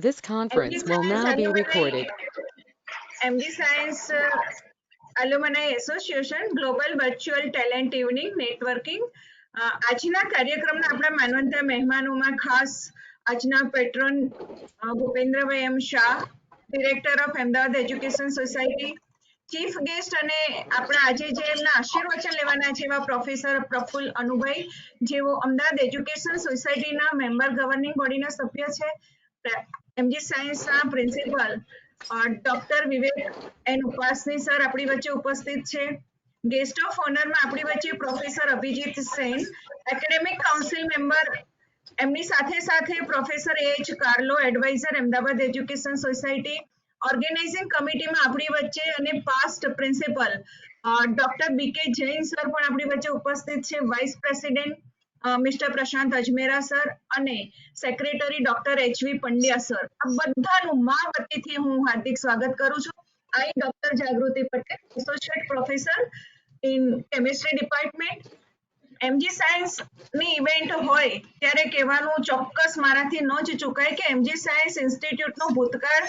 This MG conference will Science now be Alumni, recorded. MG Science Alumni Association Global Virtual Talent Evening Networking. આજના કાર્યક્રમના આપણા માનવંતા મહેમાનોમાં ખાસ આજના patron Bhupendrabhai M Shah, director of Ahmedabad education society, chief guest અને આપણા આજે જે એમના આશીર્વચન લેવાના છે એવા પ્રોફેસર પ્રફુલ્લ અનુભાઈ, જેઓ અમદાવાદ એજ્યુકેશન સોસાયટીના મેમ્બર ગવર્નિંગ બોડીના સભ્ય છે, એમજી સાયન્સના principal doctor Vivek N Upasani sir આપણી વચ્ચે ઉપસ્થિત છે. ગેસ્ટ ઓફ ઓનરમાં આપણી વચ્ચે professor Abhijit Sen, academic council member, એમની સાથે સાથે professor H Karlo, adviser Ahmedabad education society, organising કમિટીમાં આપણી વચ્ચે અને past principal doctor BK Jain sir પણ આપણી વચ્ચે ઉપસ્થિત છે, vice president mister Prashant Ajmera sir અને secretary doctor HV Pandya sir. આ બધાનું મા વતીથી હું હાર્દિક સ્વાગત કરું છું. I doctor Jagruti Patel, associate professor in chemistry department. MG science ની ઇવેન્ટ હોય ત્યારે કહેવાનું ચોક્કસ મારાથી ન જ ચૂકાય કે એમજી સાયન્સ ઇન્સ્ટિટ્યૂટ નો ભૂતકાળ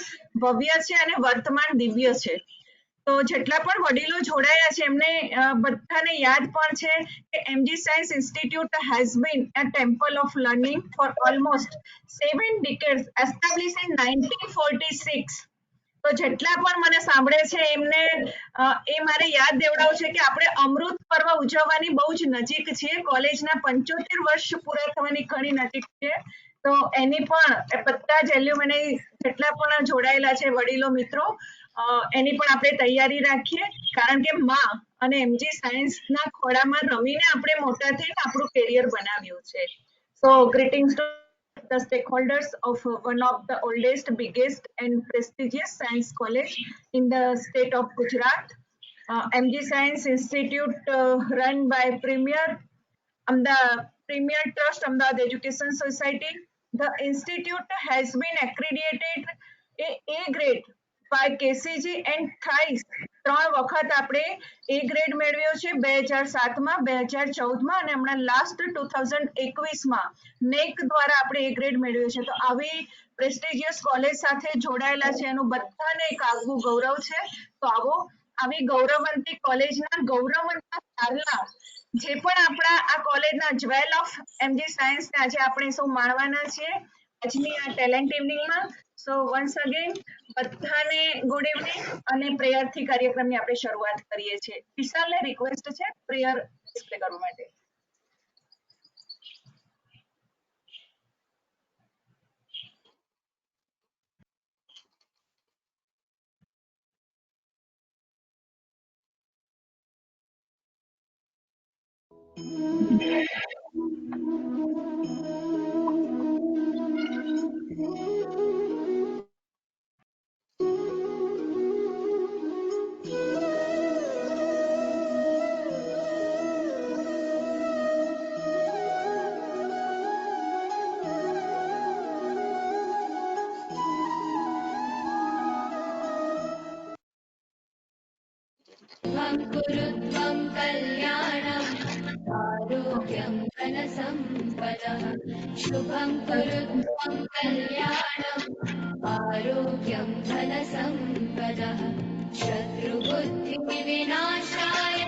ભવ્ય છે અને વર્તમાન દિવ્ય છે. તો જેટલા પણ વડીલો જોડાયા છે એમને બધાને યાદ પણ છે કે MG science institute has been a temple of learning for almost 7 decades established in 1946. તો જેટલા પણ મને સાંભળે છે એમને એ મારે યાદ દેવડાવું છે કે આપણે અમૃત પર્વ ઉજવવાની બહુ જ નજીક છીએ. કોલેજના 75 વર્ષ પૂરા થવાની ઘણી નજીક છે. તો એની પણ બધા જ એલ્યુમની જેટલા પણ જોડાયેલા છે વડીલો મિત્રો, એની પણ આપણે તૈયારી રાખીએ, કારણ કે માં અને એમજી સાયન્સના ખોળામાં રમીને આપણે મોટા થઈને આપણું કેરિયર બનાવ્યું છે. So greetings to the stakeholders of one of the oldest, biggest and prestigious science college in the state of Gujarat. MG Science Institute run by Premier Trust Ahmedabad Education Society. The institute has been accredited A grade by KCG and thrice 3 વખત આપણે એ grade મેળવ્યો છે, 2007માં, 2014માં અને હમણાં last 2021માં નેક દ્વારા આપણે એ grade મેળવ્યો છે. તો આવી પ્રેસ્ટિજિયસ કોલેજ સાથે જોડાયેલા છે એનું બધાને એક આગવું ગૌરવ છે. તો આવો આવી ગૌરવવંતી કોલેજના ગૌરવવંતા સારના જે પણ આપણા આ કોલેજના જ્વેલ ઓફ એમજી સાયન્સને આજે આપણે સૌ માણવાના છીએ આજની આ ટેલેન્ટ ઇવનિંગમાં. સો વન્સ અગેન બધાને ગુડ ઇવનિંગ અને પ્રેયરથી કાર્યક્રમની આપણે શરૂઆત કરીએ છીએ. વિશાલને રિક્વેસ્ટ છે પ્રેયર ડિસ્પ્લે કરવા માટે. कुरुत्वं कल्याणम् आरोग्यं धनसम्पदः शुभं कुरुत्वं कल्याणम् आरोग्यं धनसम्पदः शत्रुबुद्धिविनाशाय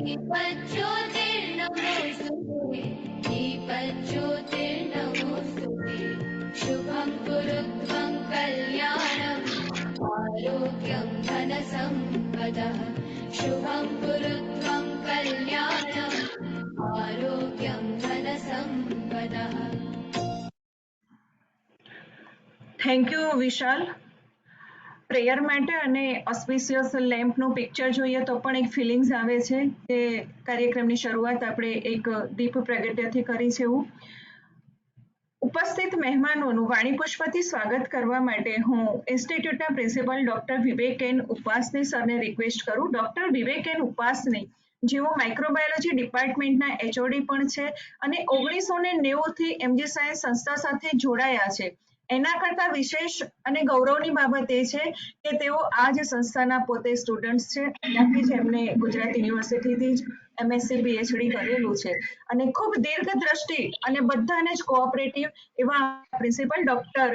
दीपज्योतिर्नमोऽस्तुते दीपज्योतिर्नमोऽस्तुते शुभं कुरुत्वं कल्याणम् आरोग्यं धनसम्पदः शुभं कुरुत्वं कल्याणम् आरोग्यं धनसम्पदः. Thank you Vishal. પ્રેયર માટે અને ઓસ્પિશિયસ લેમ્પનું પિક્ચર જોઈએ તો પણ એક ફિલિંગ્સ આવે છે કે કાર્યક્રમની શરૂઆત આપણે એક દીપ પ્રગટ્યથી કરી છે. એવું ઉપસ્થિત મહેમાનોનું વાણીપુષ્પથી સ્વાગત કરવા માટે હું ઇન્સ્ટિટ્યૂટના પ્રિન્સિપલ ડોક્ટર વિવેક એન ઉપાસની સરને રિક્વેસ્ટ કરું. ડોક્ટર વિવેક એન ઉપાસની જેઓ માઇક્રોબાયોલોજી ડિપાર્ટમેન્ટના એચઓડી પણ છે અને 1990થી એમજી સાયન્સ સંસ્થા સાથે જોડાયા છે. એના કરતા વિશેષ અને ગૌરવની બાબત એ છે કે તેઓ આ જ સંસ્થાના પોતે સ્ટુડન્ટ્સ છે. અહીંયાથી જ એમને ગુજરાત યુનિવર્સિટીથી જ MSc PhD કરેલું છે અને ખૂબ દીર્ઘદ્રષ્ટિ અને બધાને જ કોઓપરેટિવ એવા પ્રિન્સિપલ ડોક્ટર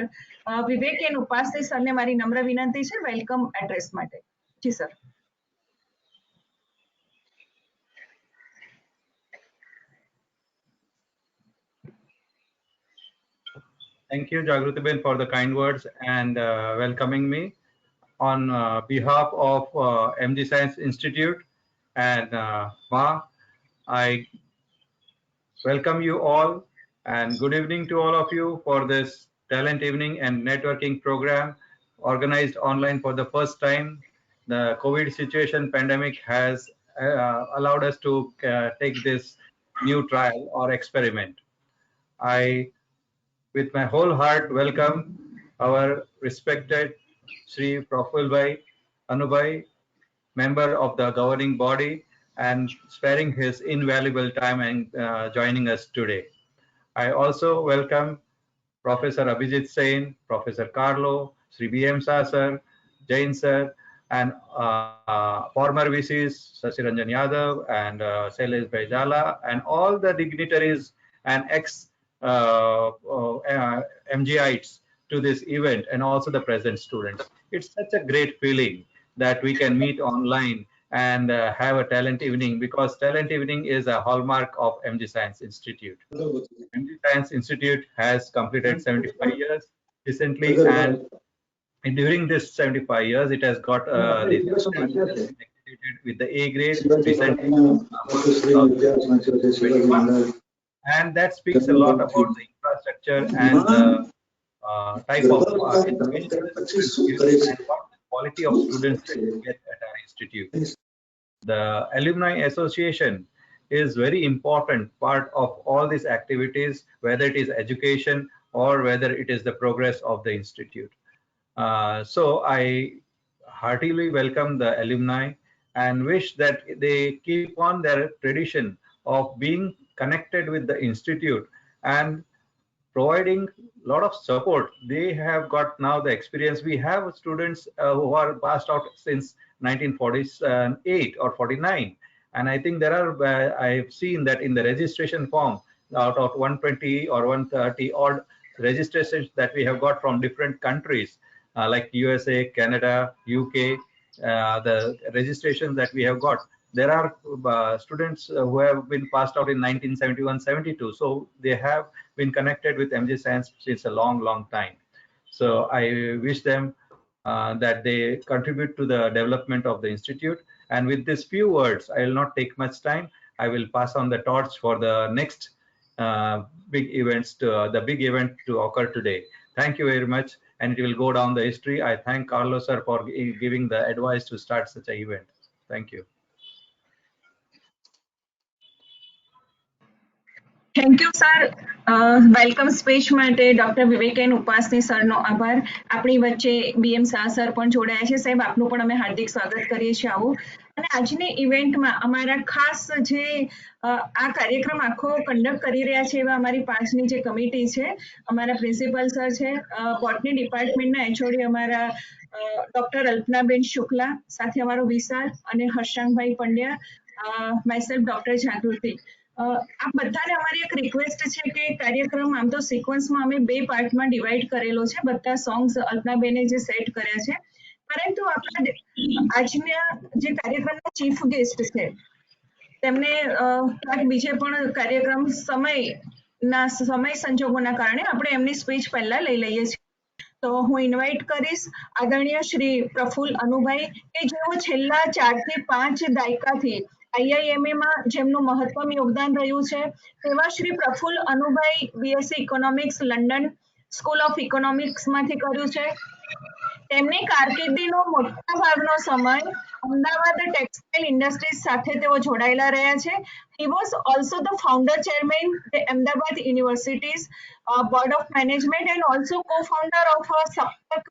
વિવેકેન ઉપાસની સરને મારી નમ્ર વિનંતી છે વેલકમ એડ્રેસ માટે. જી sir. Thank you, Jagrutiben, for the kind words and welcoming me. On behalf of MG Science Institute and MA, I welcome you all and good evening to all of you for this talent evening and networking program organized online for the first time. The COVID situation pandemic has allowed us to take this new trial or experiment. I, with my whole heart, welcome our respected Sri Praful Bhai Anubhai, member of the governing body, and sparing his invaluable time and joining us today. I also welcome Professor Abhijit Sain, Professor Carlo, Sri B.M. Sir, Jain sir, and former VCs, Sasiranjan Yadav and Sailesh Bhaijala, and all the dignitaries and ex-MGites to this event, and also the present students. It's such a great feeling that we can meet online and have a talent evening, because talent evening is a hallmark of MG Science Institute. MG Science Institute has completed 75 years recently, and during this 75 years, it has got with the A grade recently, and that speaks a lot about the infrastructure and the type of education and what the quality of students that we get at our institute. The Alumni Association is very important part of all these activities, whether it is education or whether it is the progress of the institute. So I heartily welcome the alumni and wish that they keep on their tradition of being connected with the institute and providing a lot of support. They have got now the experience. We have students who are passed out since 1948 or 49. And I think there are, I've seen that in the registration form, out of 120 or 130 odd registrations that we have got from different countries, like USA, Canada, UK, the registrations that we have got, there are students who have been passed out in 1971-72. So they have been connected with MG Science since a long, long time. So I wish them that they contribute to the development of the institute. And with these few words, I will not take much time. I will pass on the torch for the next big events, to the big event to occur today. Thank you very much, and it will go down the history. I thank Carlos sir for giving the advice to start such an event. Thank you. Thank you sir. Welcome speech માટે doctor વિવેકેન ઉપાસની સરનો આભાર. આપણી વચ્ચે BM Shah sir પણ જોડાયા છે. સાહેબ, આપનું પણ અમે હાર્દિક સ્વાગત કરીએ છીએ. આવું અને આજની ઇવેન્ટમાં અમારા ખાસ જે આ કાર્યક્રમ આખો કન્ડક્ટ કરી રહ્યા છે એવા અમારી પાંચની જે કમિટી છે, અમારા પ્રિન્સિપલ સર છે, બોટની ડિપાર્ટમેન્ટના HOD અમારા ડોક્ટર અલ્પનાબેન શુક્લા, સાથે અમારો વિશાલ અને હર્ષાંગભાઈ પંડ્યા, માયસેલ્ફ ડોક્ટર જાગૃતિ. આ બધાને અમારી એક રિક્વેસ્ટ છે કે કાર્યક્રમ આમ તો સિક્વન્સમાં અમે બે પાર્ટમાં ડિવાઈડ કરેલો છે. બધા સોંગ્સ અલ્પનાબેને જે સેટ કર્યા છે, પરંતુ આપણા આજના જે કાર્યક્રમના ચીફ ગેસ્ટ છે તેમને ક્યાંક બીજે પણ કાર્યક્રમ સમય સંજોગોના કારણે આપણે એમની સ્પીચ પહેલા લઈ લઈએ છીએ. તો હું ઇન્વાઇટ કરીશ આદરણીય શ્રી પ્રફુલ અનુભાઈ, કે જેઓ છેલ્લા 4 થી 5 દાયકાથી IIMA માં જેમનું મહત્તમ યોગદાન રહ્યું છે તેવા Shri Praful Anubhai BSc economics London school of economics માંથી કર્યું છે. તેમની કારકિર્દીનો મોટા ભાગનો સમય અમદાવાદ ટેક્સટાઇલ ઇન્ડસ્ટ્રીઝ સાથે તેઓ જોડાયેલા રહ્યા છે. He was also the founder chairman the Ahmedabad University's Board of Management and also co-founder of Saptak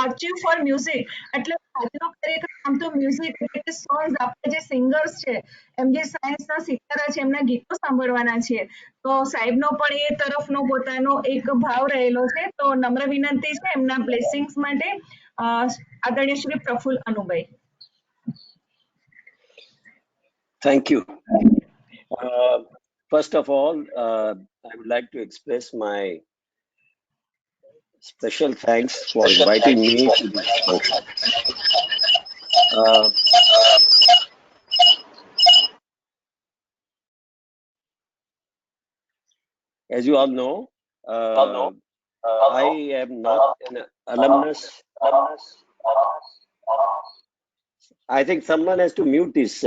Archive for Music. એટલે આજનો કાર્યક્રમ આમ તો મ્યુઝિક એટલે સોંગ્સ આપણે જે સિંગર્સ છે MG સાયન્સના સિતારા છે એમના ગીતો સાંભળવાના છીએ. તો સાહેબનો પણ એ તરફનો પોતાનો એક ભાવ રહેલો છે. તો નમ્ર વિનંતી છે એમના બ્લેસિંગ્સ માટે. અ, આદરણીય Shri Praful Anubhai. Thank you. First of all, I would like to express my special thanks for inviting me to this function. Uh, as you all know, I am not an alumnus. I think someone has to mute this.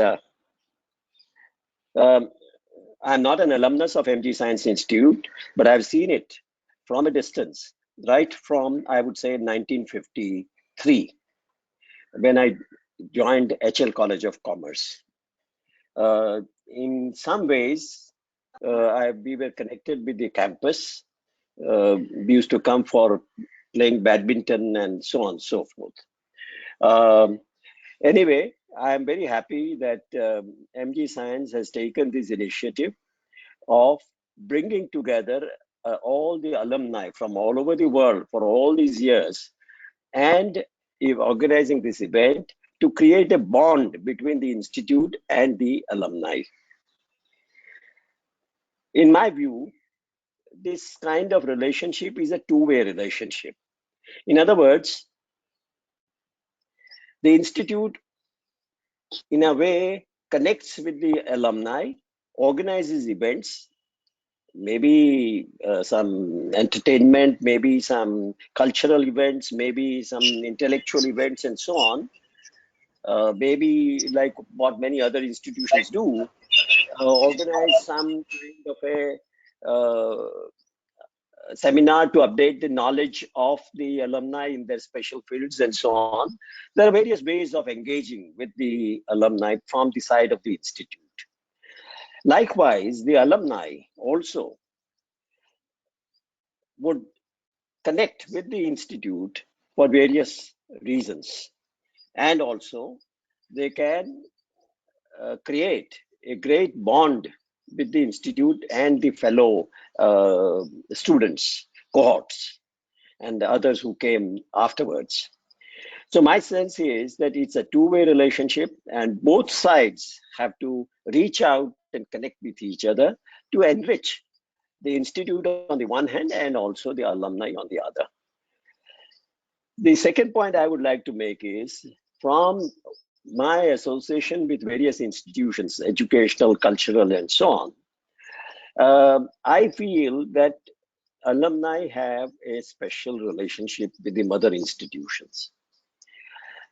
I'm not an alumnus of MG Science Institute, but I've seen it from a distance, right from, I would say, 1953, when I joined HL College of Commerce. In some ways, we were connected with the campus. We used to come for playing badminton and so on and so forth. Anyway, I am very happy that MG Science has taken this initiative of bringing together all the alumni from all over the world for all these years and organizing this event to create a bond between the institute and the alumni. In my view, this kind of relationship is a two-way relationship. In other words, the institute, in a way, connects with the alumni, organizes events, maybe some entertainment, maybe some cultural events, maybe some intellectual events, and so on. Maybe like what many other institutions do, organize some kind of a seminar to update the knowledge of the alumni in their special fields and so on. There are various ways of engaging with the alumni from the side of the institute. Likewise, the alumni also would connect with the institute for various reasons. And also, they can create a great bond with the institute and the fellow students, cohorts, and the others who came afterwards. So my sense is that it's a two-way relationship, and both sides have to reach out and connect with each other to enrich the institute on the one hand and also the alumni on the other. The second point I would like to make is, from my association with various institutions, educational, cultural, and so on, I feel that alumni have a special relationship with the mother institutions.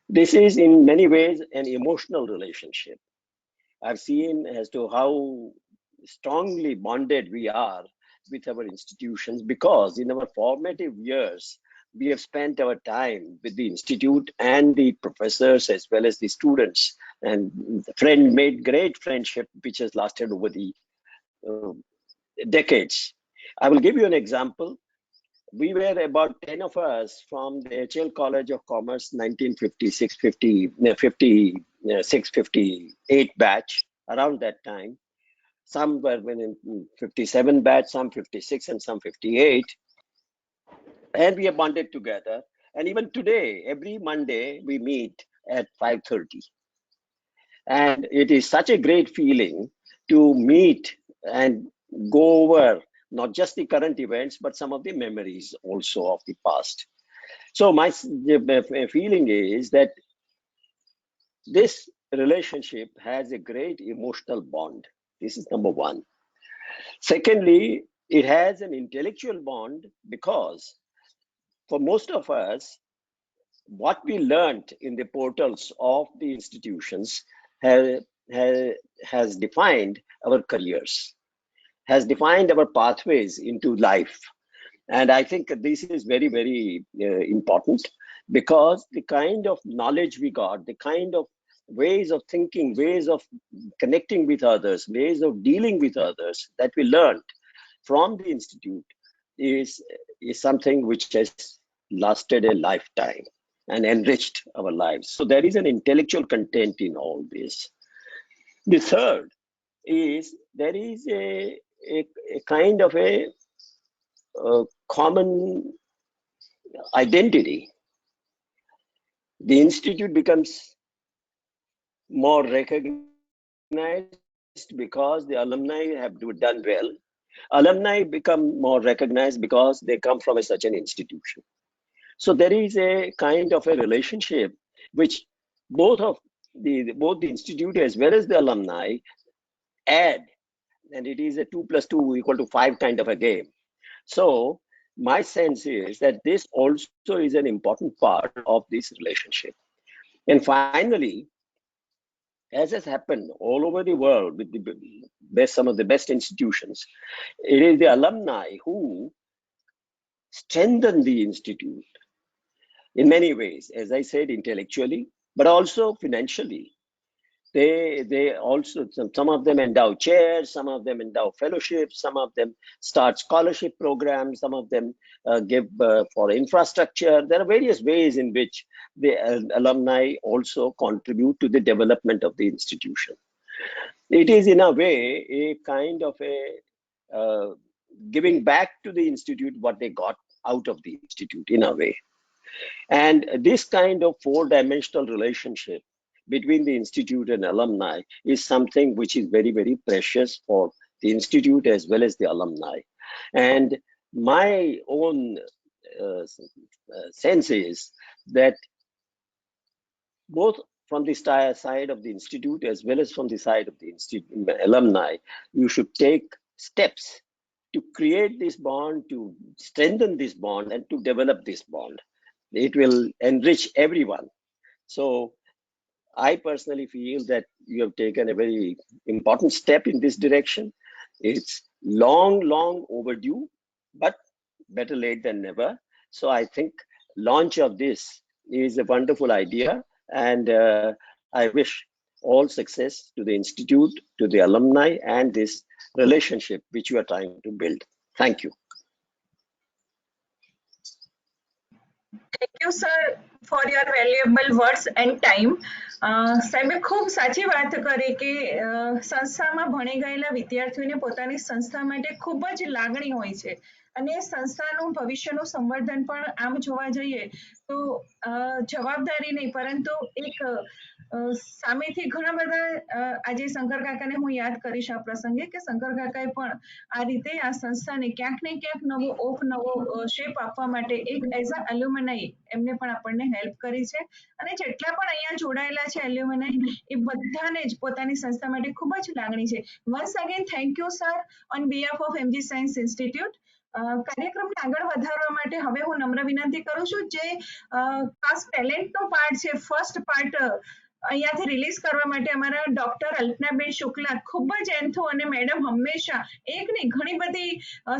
This is in many ways an emotional relationship. I've seen as to how strongly bonded we are with our institutions, because in our formative years, we have spent our time with the institute and the professors as well as the students, and made great friendship which has lasted over the decades. I will give you an example. We were about 10 of us from the HL College of Commerce 1956, 58 batch, around that time. Some were in 57 batch, some 56, and some 58. And we have bonded together. And even today, every Monday, we meet at 5:30. And it is such a great feeling to meet and go over not just the current events, but some of the memories also of the past. So my feeling is that this relationship has a great emotional bond. This is number one. Secondly, it has an intellectual bond, because for most of us, what we learned in the portals of the institutions has defined our careers, has defined our pathways into life. And I think this is very, very important, because the kind of knowledge we got, the kind of ways of thinking, ways of connecting with others, ways of dealing with others that we learned from the institute is something which has lasted a lifetime and enriched our lives. So there is an intellectual content in all this. The third is there is a kind of a common identity. The institute becomes more recognized because the alumni have done well. Alumni become more recognized because they come from such an institution. So there is a kind of a relationship which both the institute as well as the alumni add, and it is a 2 + 2 = 5 kind of a game. So my sense is that this also is an important part of this relationship. And finally, as has happened all over the world with some of the best institutions, it is the alumni who strengthen the institute in many ways, as I said, intellectually, but also financially. They also, some of them endow chairs, some of them endow fellowships, some of them start scholarship programs, some of them give for infrastructure. There are various ways in which the alumni also contribute to the development of the institution. It is in a way a kind of a giving back to the institute what they got out of the institute in a way. And this kind of four-dimensional relationship between the institute and alumni is something which is very, very precious for the institute as well as the alumni. And my own sense is that both from the side of the institute as well as from the side of the alumni, you should take steps to create this bond, to strengthen this bond, and to develop this bond. It will enrich everyone. So I personally feel that you have taken a very important step in this direction. It's long overdue, but better late than never. So I think launch of this is a wonderful idea, and I wish all success to the institute, to the alumni, and this relationship which you are trying to build. Thank you. Thank you, sir, for your valuable words and time. સાહેબે ખૂબ સાચી વાત કરી કે સંસ્થામાં ભણી ગયેલા વિદ્યાર્થીઓને પોતાની સંસ્થા માટે ખૂબ જ લાગણી હોય છે અને સંસ્થાનું ભવિષ્યનું સંવર્ધન પણ આમ જોવા જઈએ તો જવાબદારી નહીં પરંતુ એક સામેથી ઘણા બધા આજે શંકર કાકાને હું યાદ કરીશ આ પ્રસંગે કે શંકર કાકાએ પણ આ રીતે આ સંસ્થાને ક્યાંક ને ક્યાંક નવો નવો શેપ આપવા માટે એક એઝ અ એલ્યુમનાઈ એમને પણ આપણને હેલ્પ કરી છે અને જેટલા પણ અહીંયા જોડાયેલા છે એલ્યુમનાઈ એ બધાને જ પોતાની સંસ્થા માટે ખૂબ જ લાગણી છે. Once again thank you sir on behalf of MG science institute. કાર્યક્રમને આગળ વધારવા માટે હવે હું નમ્ર વિનંતી કરું છું જે ખાસ ટેલેન્ટનો પાર્ટ છે ફર્સ્ટ પાર્ટ અહીંયાથી રિલીઝ કરવા માટે અમારા ડોક્ટર અલ્પનાબેન શુક્લા ખૂબ જ એન્થો અને મેડમ હંમેશા એક નહીં ઘણી બધી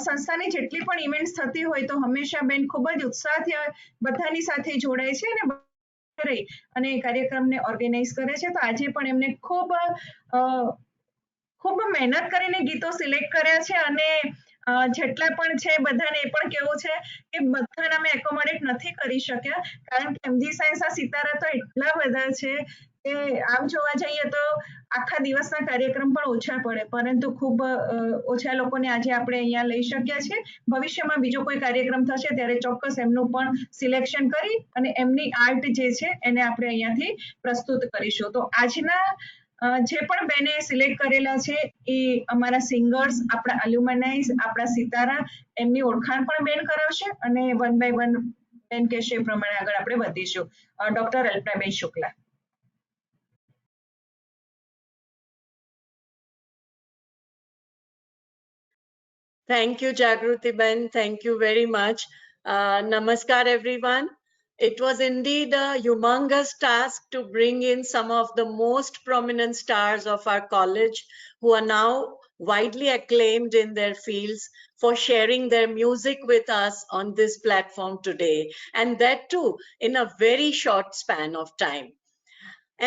સંસ્થાની જેટલી પણ ઇવેન્ટ્સ થતી હોય તો હંમેશા બેન ખૂબ જ ઉત્સાહથી બધાની સાથે જોડાય છે અને કાર્યક્રમને ઓર્ગેનાઇઝ કરે છે. તો આજે પણ એમને ખૂબ મહેનત કરીને ગીતો સિલેક્ટ કર્યા છે અને જેટલા પણ છે બધાને એ પણ કેવું છે કે બધાને અમે એકોમોડેટ નથી કરી શક્યા કારણ કે એમજી સાયન્સના સિતારા તો એટલા બધા છે કે આમ જોવા જઈએ તો આખા દિવસના કાર્યક્રમ પણ ઓછા પડે પરંતુ ખૂબ ઓછા લોકોને આજે આપણે અહીંયા લઈ શક્યા છે. ભવિષ્યમાં બીજો કોઈ કાર્યક્રમ થશે ત્યારે ચોક્કસ એમનું પણ સિલેક્શન કરી અને એમની આર્ટ જે છે એને આપણે અહીંયાથી પ્રસ્તુત કરીશું. તો આજના જે પણ બેને સિલેક્ટ કરેલા છે એ અમારા સિંગર્સ આપણા એલ્યુમનાઇઝ આપણા સિતારા એમની ઓળખાણ પણ બેન કરાવશે અને વન બાય વન બેન કહેશે એ પ્રમાણે આગળ આપણે વધીશું. Doctor Alpanaben Shukla. Thank you, Jagruti Ben. Thank you very much. Namaskar, everyone. It was indeed a humongous task to bring in some of the most prominent stars of our college who are now widely acclaimed in their fields for sharing their music with us on this platform today, and that too in a very short span of time.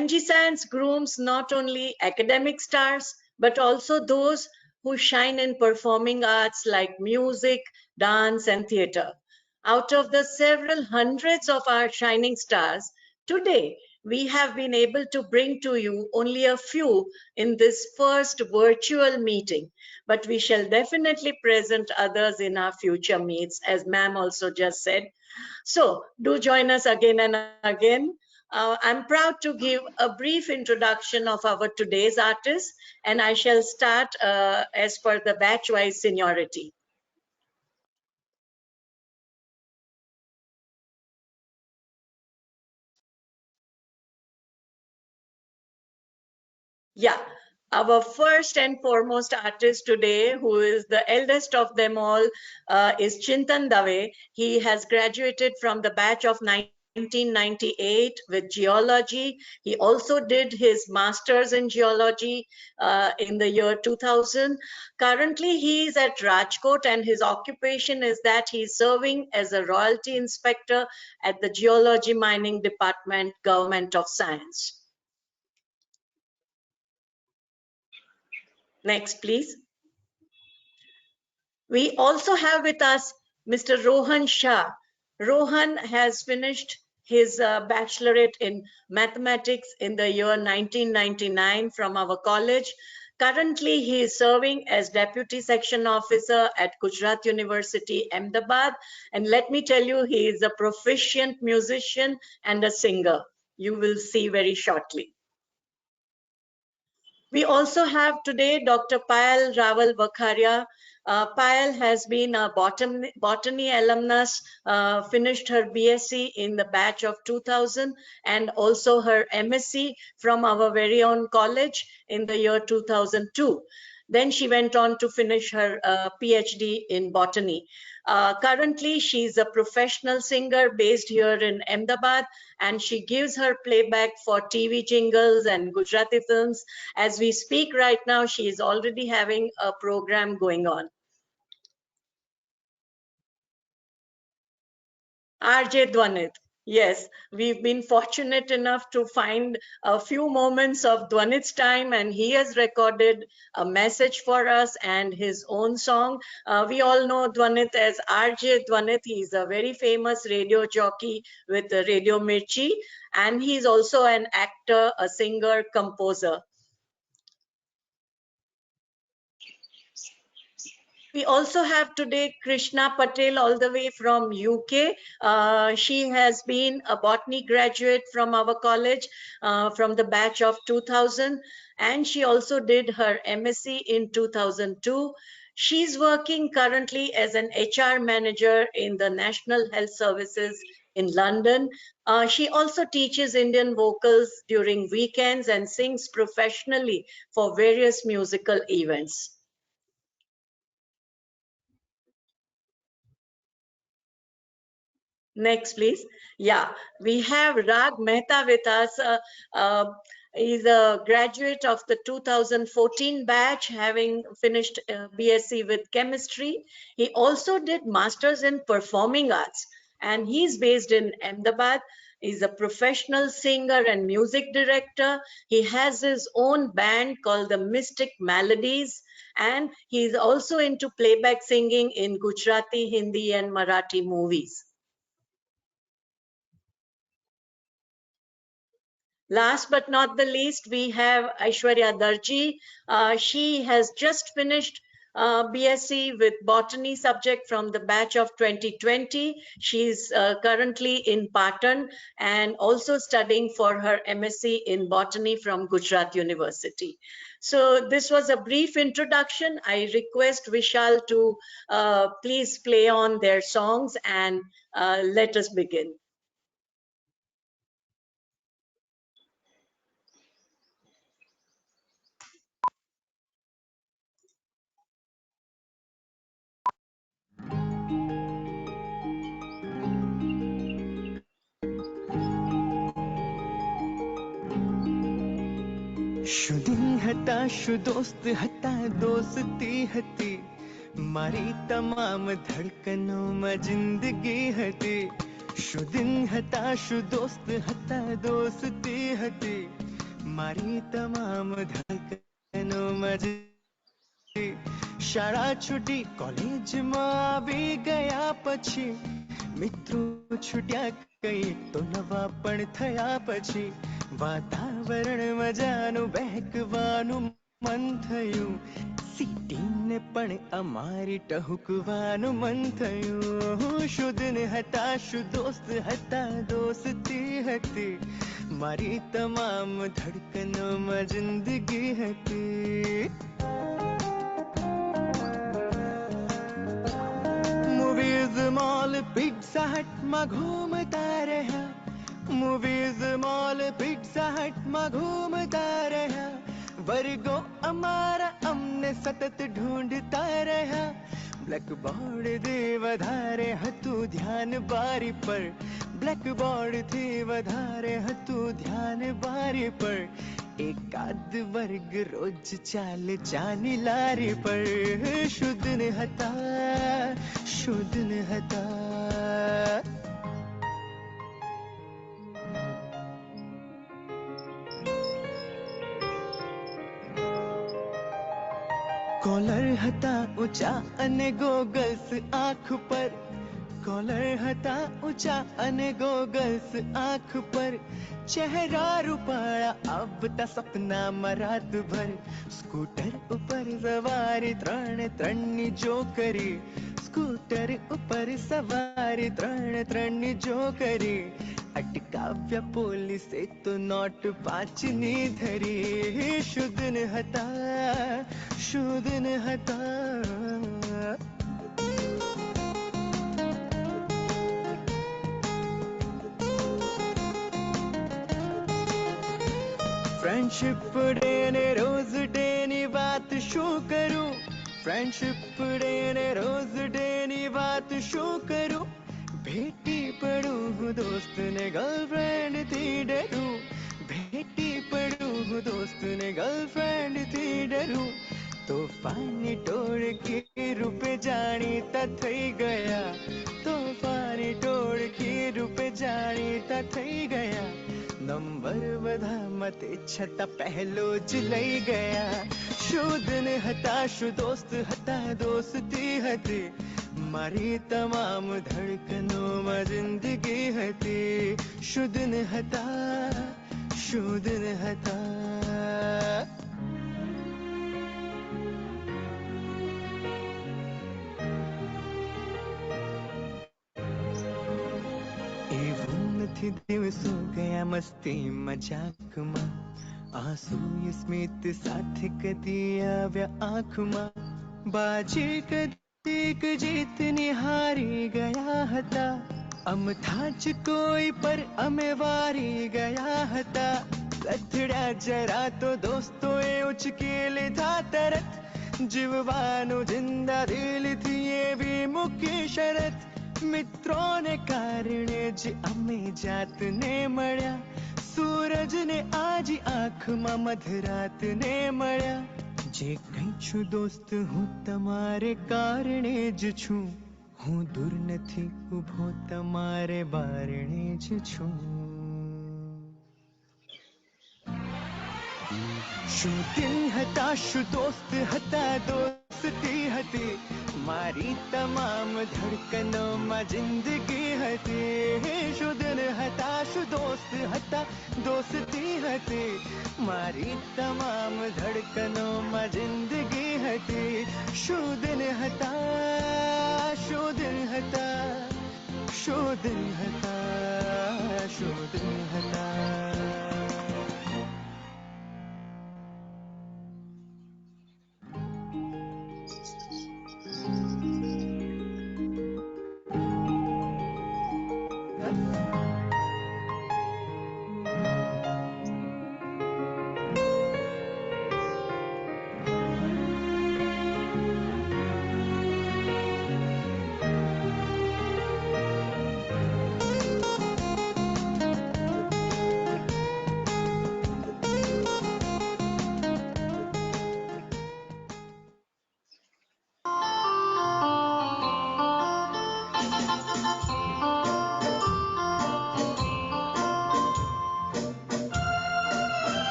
MG Science grooms not only academic stars, but also those who shine in performing arts like music, dance, and theatre. Out of the several hundreds of our shining stars, today we have been able to bring to you only a few in this first virtual meeting, but we shall definitely present others in our future meets, as ma'am also just said. So do join us again and again. I'm proud to give a brief introduction of our today's artist, and I shall start as per the batch-wise seniority. Yeah, our first and foremost artist today, who is the eldest of them all, is Chintan Dave. He has graduated from the batch of 1998 with geology. He also did his master's in geology in the year 2000. Currently, he is at Rajkot, and his occupation is that he's serving as a royalty inspector at the Geology Mining Department, Government of Science. Next, please. We also have with us Mr. Rohan Shah. Rohan has finished his bachelorate in mathematics in the year 1999 from our college. Currently, he is serving as Deputy Section Officer at Gujarat University, Ahmedabad. And let me tell you, he is a proficient musician and a singer. You will see very shortly. We also have today Dr. Payal Rawal Vakharia. Payal has been a botany alumnus, finished her BSc in the batch of 2000 and also her MSc from our very own college in the year 2002. Then she went on to finish her PhD in botany. Currently, she's a professional singer based here in Ahmedabad, and she gives her playback for TV jingles and Gujarati films. As we speak right now, she is already having a program going on. RJ Dwanit. Yes, we've been fortunate enough to find a few moments of Dwanit's time, and he has recorded a message for us and his own song. We all know Dwanit as RJ Dwanit. He's a very famous radio jockey with Radio Mirchi, and he's also an actor, a singer, composer. We also have today Krishna Patel all the way from UK. She has been a botany graduate from our college from the batch of 2000, and she also did her MSc in 2002. She's working currently as an HR manager in the National Health Services in London. She also teaches Indian vocals during weekends and sings professionally for various musical events. Next, please. Yeah, we have Rag Mehta with us. He's a graduate of the 2014 batch, having finished BSc with chemistry. He also did masters in performing arts, and he's based in Ahmedabad. He's a professional singer and music director. He has his own band called the Mystic Melodies, and he's also into playback singing in Gujarati, Hindi, and Marathi movies. Last but not the least, we have Aishwarya Darji. She has just finished BSc with botany subject from the batch of 2020. She's currently in Patan and also studying for her MSc in botany from Gujarat University. So this was a brief introduction. I request Vishal to please play on their songs and let us begin. शुदिन हता शु दोस्त हता दोस्ती हती मारी तमाम धड़कनों में जिंदगी हती शुदिन हता शु दोस्त हता दोस्ती हती मारी तमाम धड़कनों में जिंदगी शाळा छूटी कॉलेज में આવી ગયા પછી મિત્રો છૂટ્યા કઈ તો નવા પણ થયા પછી વાતાવરણ મજાનું બહેકવાનું મન થયું સિટીને પણ અમારી ટહુકવાનું મન થયું શુદન હતા શુ દોસ્ત હતા દોસ્તી હતી मारी तमाम धड़कनों में जिंदगी હતી મૂવીઝ મોલ પિઝા હટ માં ઘૂમતા રહ્યા મૂવીઝ મોલ પિઝા હટ માં ઘૂમતા રહ્યા વર્ગો અમારા અમને સતત ઢૂંઢતા રહ્યા બ્લેકબોર્ડ થી વધારે હતું ધ્યાન બારી પર બ્લેકબોર્ડ થી વધારે હતું ધ્યાન બારી પર એકાદ વર્ગ રોજ ચાલે ચાની લારી પર શુદ્ધ ને હતા શુદ્ધ ને હતા કોલર હતા ઊંચા અને ગોગલ્સ આંખ પર કોલર હતા ઊંચા અને ગોગલ્સ આંખ પર ચહેરા રૂપાળા આવતા સપનામાં રાતભર સ્કૂટર ઉપર સવારી ત્રણની જોકરી સ્કૂટર ઉપર સવારી ત્રણની જોકરી અટકાવ્યા પોલીસે તો નોટ 5ની ધરી શુદ્ધ ન હતા શુદ્ધ ન હતા फ्रेंडशिप डे ने रोज डे नी बात शू करूं फ्रेंडशिप डे ने रोज डे नी बात शू करूं भेटी पड़ू हूँ दोस्त ने गर्लफ्रेंड थी डरूं भेटी पड़ू हूँ दोस्त ने गर्लफ्रेंड थी डरूं तोफानी टोळ की रूपे जाणीता थई गया तोफानी टोळ की रूपे जाणीता थई गया नंबर बधा मते छता पहलो ज लई गया शुद्ध न हता शु दोस्त हता दोस्ती हती मारी तमाम धड़कनों में जिंदगी हती शुद्ध न हता शुद्ध न हता થી દિવસો ગયા મસ્તી મજાકમાં આંસુ સ્મિત સાથે કદી આવ્યા આંખમાં બાજી કદીક જીતની હારી ગયા હતા અમથા જ કોઈ પર અમે વારી ગયા હતા લથડ્યા જરા તો દોસ્તોએ ઉચકી લીધા તરત જીવવાનું જિંદા દિલથી એવી મૂકી શરત મિત્રોને કારણે જ અમે જાતને મળ્યા સૂરજને આજ આંખમાં મધરાતને મળ્યા જે કંઈ છું દોસ્ત હું તમારે કારણે જ છું હું દૂર નથી ઊભો તમારે બારણે જ છું શું દિન હતા શું દોસ્ત હતા દોસ્તી હતી મારી તમામ ધડકનોમાં જિંદગી હતી શું દિન હતા શું દોસ્ત હતા દોસ્તી હતી મારી તમામ ધડકનોમાં જિંદગી હતી શું દિન હતા શું દિન હતા શું દિન હતા શું દિન હતા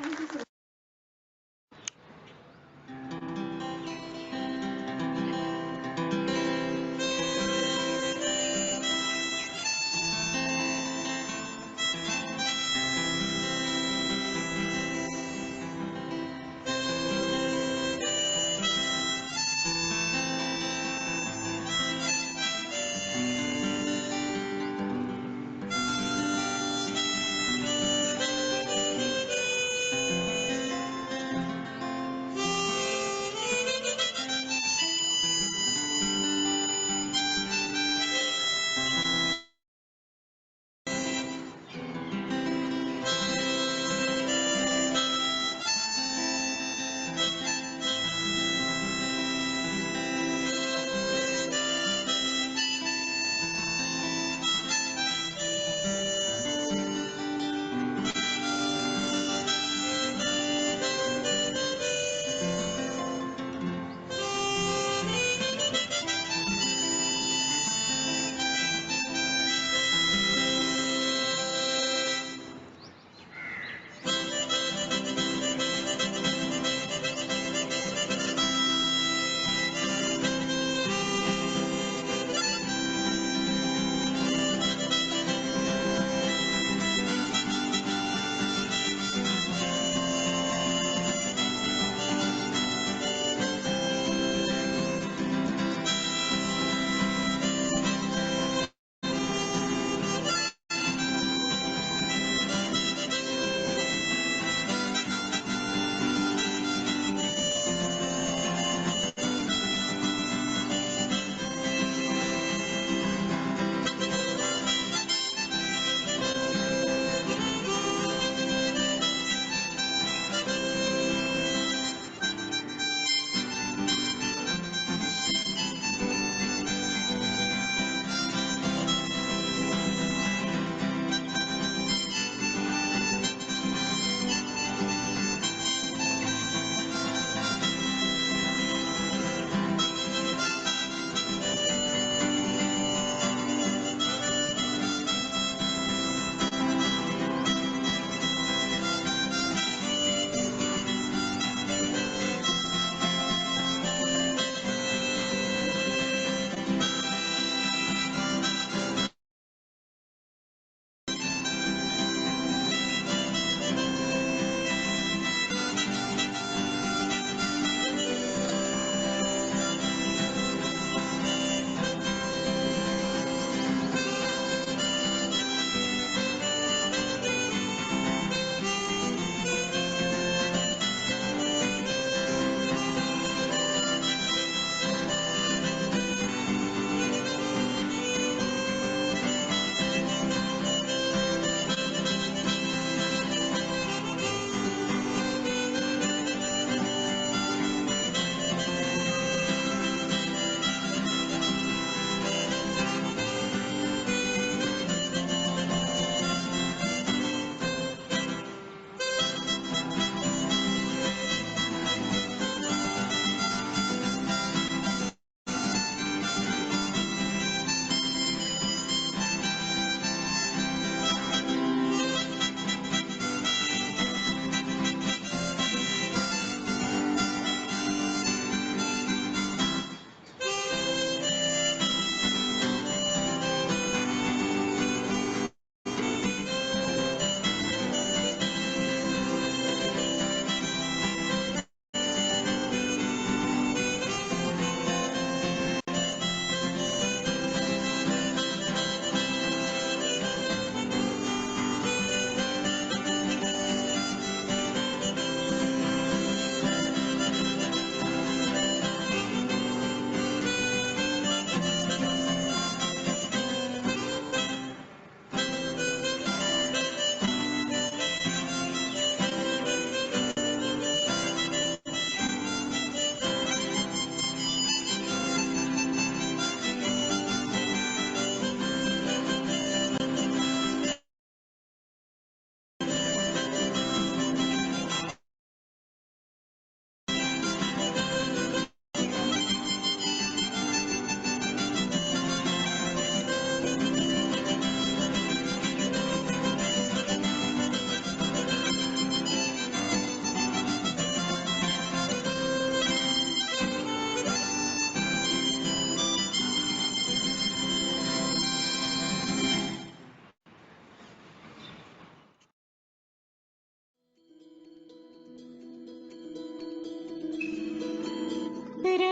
Thank you so much.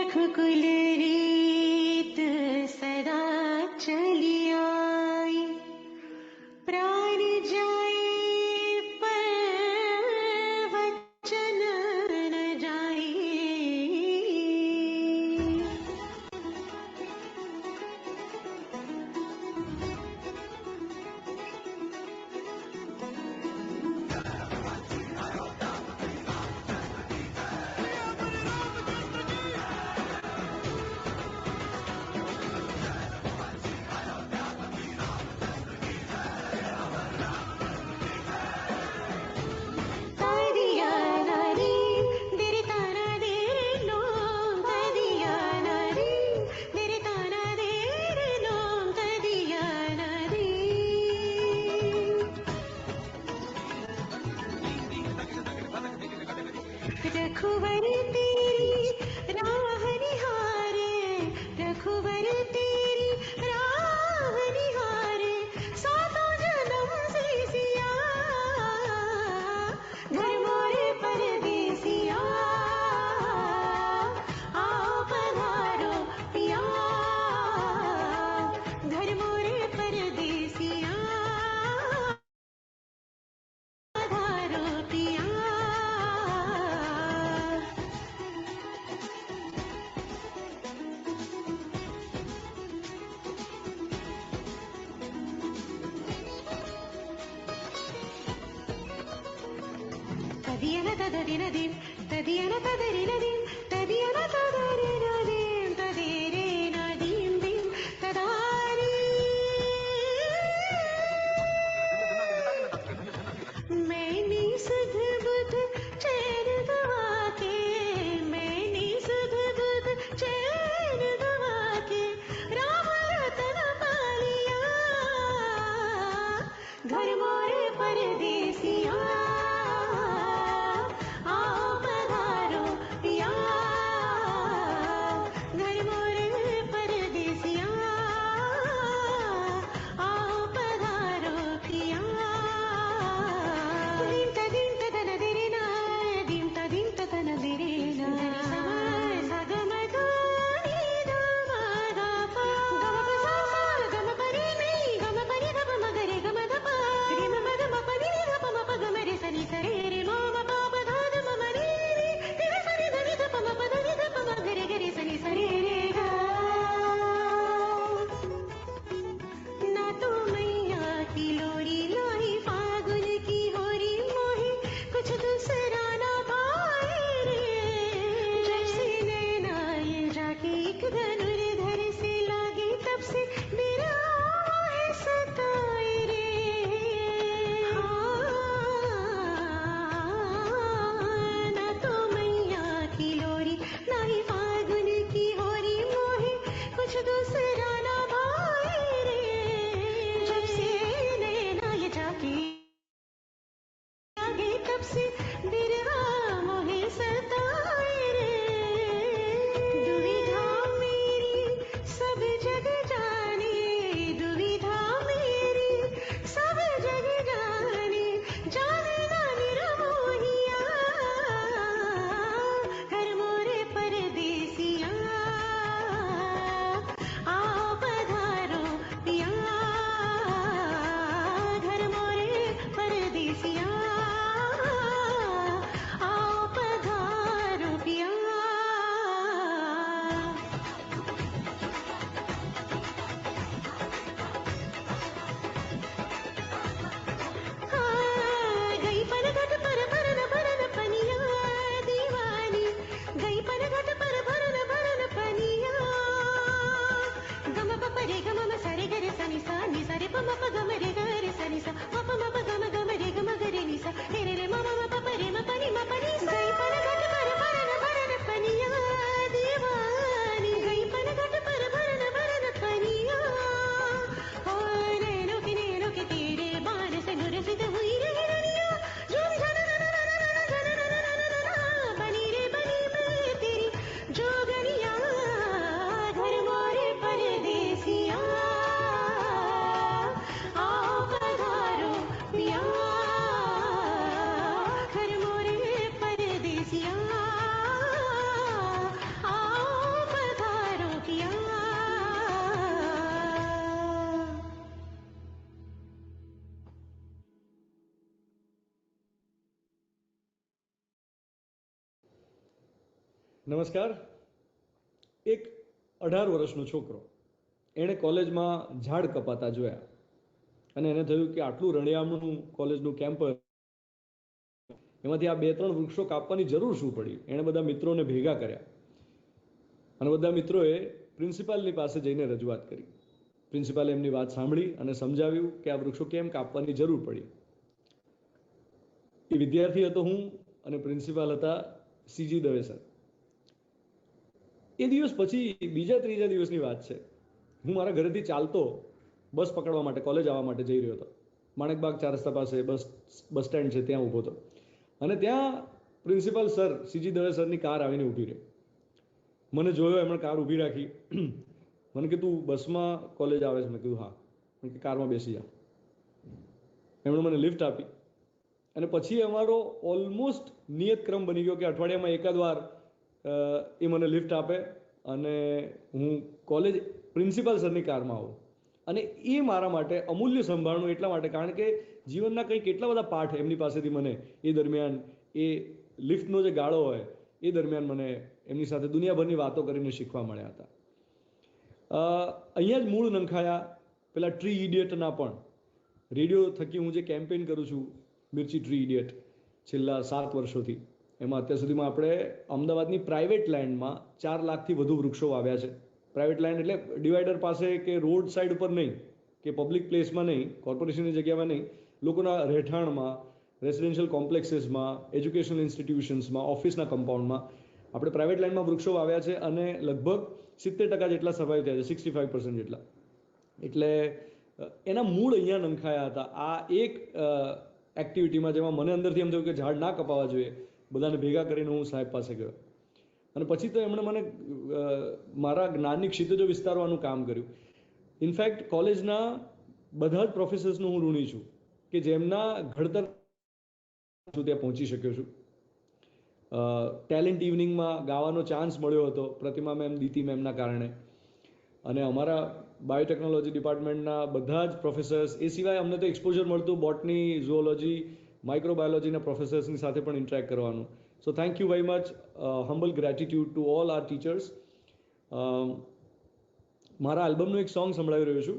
रघुकुल रीत सदा चली आई, प्राण जाए पर वचन न जाए। तदिया नारी तेरे ताना दे लो, तदिया नारी तेरे ताना दे लो, तदिया नारी। रघुवर तेरी राह निहारे, रघुवर तेरी राह निहारे, सातों जन्म से सिया, घर मोरे परदेसिया, आओ पधारो पिया, घर मोरे परदेसिया, पधारो पिया। तदियन तददिनदिं तदियन तदरिनदिं तदियन तदरिनदिं तदेरेनदिं दिं तदारी। मैंने सुध बुध चैन गवा के, मैंने सुध बुध चैन गवा के, राम रतन पालिया, घर मोरे परदेसिया, आओ पधारो पिया, નમસ્કાર. એક 18 વર્ષનો છોકરો એણે કોલેજમાં ઝાડ કપાતા જોયા અને એને થયું કે આટલું રળિયામણું કોલેજનું કેમ્પસ, એમાંથી આ 2-3 વૃક્ષો કાપવાની જરૂર શું પડી? એણે બધા મિત્રોને ભેગા કર્યા અને બધા મિત્રોએ પ્રિન્સિપાલની પાસે જઈને રજૂઆત કરી. પ્રિન્સિપાલે એમની વાત સાંભળી અને સમજાવ્યું કે આ વૃક્ષો કેમ કાપવાની જરૂર પડી. એ વિદ્યાર્થી હતો હું અને પ્રિન્સિપાલ હતા સીજી દવે સર. એ દિવસ પછી બીજા ત્રીજા દિવસની વાત છે. હું મારા ઘરેથી ચાલતો બસ પકડવા માટે કોલેજ આવવા માટે જઈ રહ્યો હતો. માણેકબાગ 4 રસ્તા પાસે બસ સ્ટેન્ડ છે, ત્યાં ઊભો હતો અને ત્યાં પ્રિન્સિપાલ સર સીજી દવે સરની કાર આવીને ઊભી રહી. મને જોયો, એમણે કાર ઊભી રાખી. મને કે તું બસમાં કોલેજ આવે છે? મેં કીધું હા. મને કે કારમાં બેસી જા. એમણે મને લિફ્ટ આપી અને પછી અમારો ઓલમોસ્ટ નિયત ક્રમ બની ગયો કે અઠવાડિયામાં એકાદ વાર એ મને લિફ્ટ આપે અને હું કોલેજ પ્રિન્સિપાલ સરની કારમાં આવું. અને એ મારા માટે અમૂલ્ય સંભાળનું એટલા માટે કારણ કે જીવનના કંઈક એટલા બધા પાઠ એમની પાસેથી મને એ દરમિયાન, એ લિફ્ટનો જે ગાળો હોય એ દરમિયાન મને એમની સાથે દુનિયાભરની વાતો કરીને શીખવા મળ્યા હતા. અહીંયા જ મૂળ નંખાયા પેલા ટ્રી ઇડિયટના પણ. રેડિયો થકી હું જે કેમ્પેઇન કરું છું, મિર્ચી ટ્રી ઇડિયટ, છેલ્લા 7 વર્ષોથી, એમાં અત્યાર સુધીમાં આપણે અમદાવાદની પ્રાઇવેટ લેન્ડમાં 4 લાખથી વધુ વૃક્ષો વાવ્યા છે. પ્રાઇવેટ લેન્ડ એટલે ડિવાઈડર પાસે કે રોડ સાઈડ ઉપર નહીં, કે પબ્લિક પ્લેસમાં નહીં, કોર્પોરેશનની જગ્યામાં નહીં, લોકોના રહેઠાણમાં, રેસિડેન્શિયલ કોમ્પ્લેક્સીસમાં, એજ્યુકેશનલ ઇન્સ્ટિટ્યુશન્સમાં, ઓફિસના કમ્પાઉન્ડમાં આપણે પ્રાઇવેટ લેન્ડમાં વૃક્ષો વાવ્યા છે અને લગભગ 70% જેટલા સર્વાઈવ થયા છે, 65% જેટલા. એટલે એના મૂળ અહીંયા નંખાયા હતા આ એક એક્ટિવિટીમાં, જેમાં મને અંદરથી એમ થયું કે ઝાડ ના કપાવવા જોઈએ. બધાને ભેગા કરીને હું સાહેબ પાસે ગયો અને પછી તો એમણે મને મારા જ્ઞાનની ક્ષિતિજો વિસ્તારવાનું કામ કર્યું. ઇનફેક્ટ કોલેજના બધા જ પ્રોફેસર્સનું હું ઋણી છું કે જેમના ઘડતર ત્યાં પહોંચી શક્યો છું. ટેલેન્ટ ઇવનિંગમાં ગાવાનો ચાન્સ મળ્યો હતો પ્રતિમા મેમ, દીતિ મેમના કારણે. અને અમારા બાયોટેકનોલોજી ડિપાર્ટમેન્ટના બધા જ પ્રોફેસર્સ, એ સિવાય અમને તો એક્સપોઝર મળતું બોટની, ઝુઓલોજી, માઇક્રોબાયોલોજીના પ્રોફેસર્સની સાથે પણ ઇન્ટરેક્ટ કરવાનું. So thank you very much. Humble gratitude to all are teachers. મારા આલ્બમનું એક સોંગ સંભળાવી રહ્યો છું.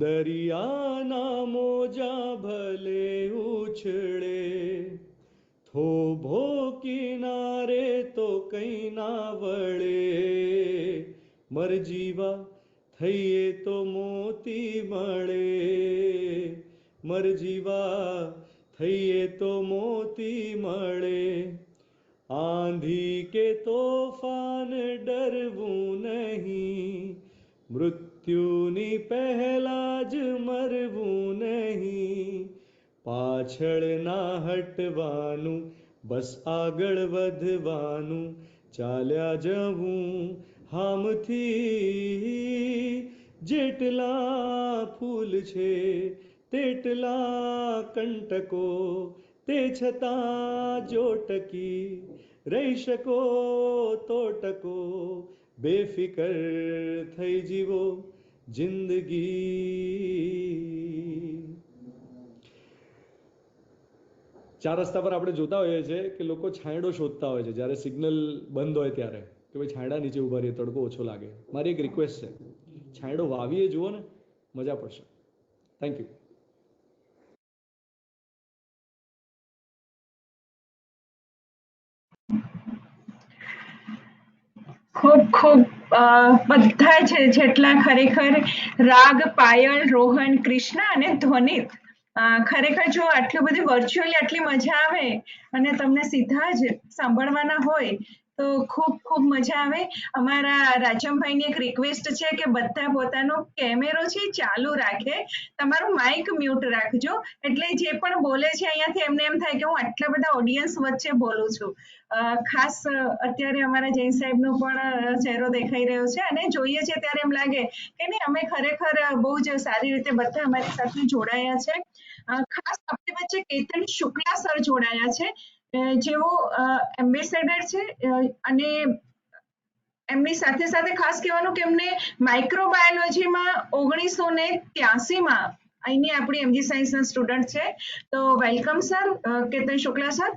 દરિયાના મોજા ભલે ઉછળે, થોભો કિનારે તો કંઈ ના વળે, મરજીવા થઈએ તો મોતી મળે, મરજીવા થઈએ તો મોતી મળે, આંધી કે તોફાન ડરવું નહીં, મૃત્યુની પહેલા જ મરવું નહીં, પાછળ ના હટવાનું, બસ આગળ વધવાનું, ચાલ્યા જવું હામથી, જેટલા ફૂલ છે તેટલા કંટકો, તે છતાં જો ટકી રહી શકો તો ટકો, બેફિકર થઈ જીવો જિંદગી. 4 રસ્તા પર આપણે જોતા હોઈએ છીએ કે લોકો છાંયડો શોધતા હોય છે જ્યારે સિગ્નલ બંધ હોય ત્યારે, કે ભાઈ છાંયડા નીચે ઊભા રહીએ, તડકો ઓછો લાગે. મારી એક રિક્વેસ્ટ છે, છાંયડો વાવીએ જુઓ ને, મજા પડશે. Thank you. ખૂબ ખૂબ બધા છે જેટલા ખરેખર રાગ, પાયલ, રોહન, કૃષ્ણ અને ધ્વનિત, ખરેખર જો આટલું બધું વર્ચ્યુઅલી આટલી મજા આવે અને તમને સીધા જ સાંભળવાના હોય તો ખૂબ ખૂબ મજા આવે. અમારા રાજમભાઈની એક રિક્વેસ્ટ છે કે બધા પોતાનો કેમેરો છે ચાલુ રાખે, તમારું માઇક મ્યુટ રાખજો, એટલે જે પણ બોલે છે અહીંયાથી એમને એમ થાય કે હું આટલા બધા ઓડિયન્સ વચ્ચે બોલું છું. ખાસ અત્યારે અમારા જૈન સાહેબનો પણ ચહેરો દેખાઈ રહ્યો છે અને જોઈએ છે ત્યારે એમ લાગે કે નહીં, અમે ખરેખર બહુ જ સારી રીતે બધા અમારી સાથે જોડાયા છે. ખાસ આપણી વચ્ચે કેતન શુક્લા સર જોડાયા છે, જેઓ એમ્બેસેડર છે અને એમની સાથે સાથે ખાસ કહેવાનું કે એમને માઇક્રોબાયોલોજીમાં 1983માં અહીંની આપણી એમજી સાયન્સના સ્ટુડન્ટ છે. તો welcome sir, Ketan Shukla sir.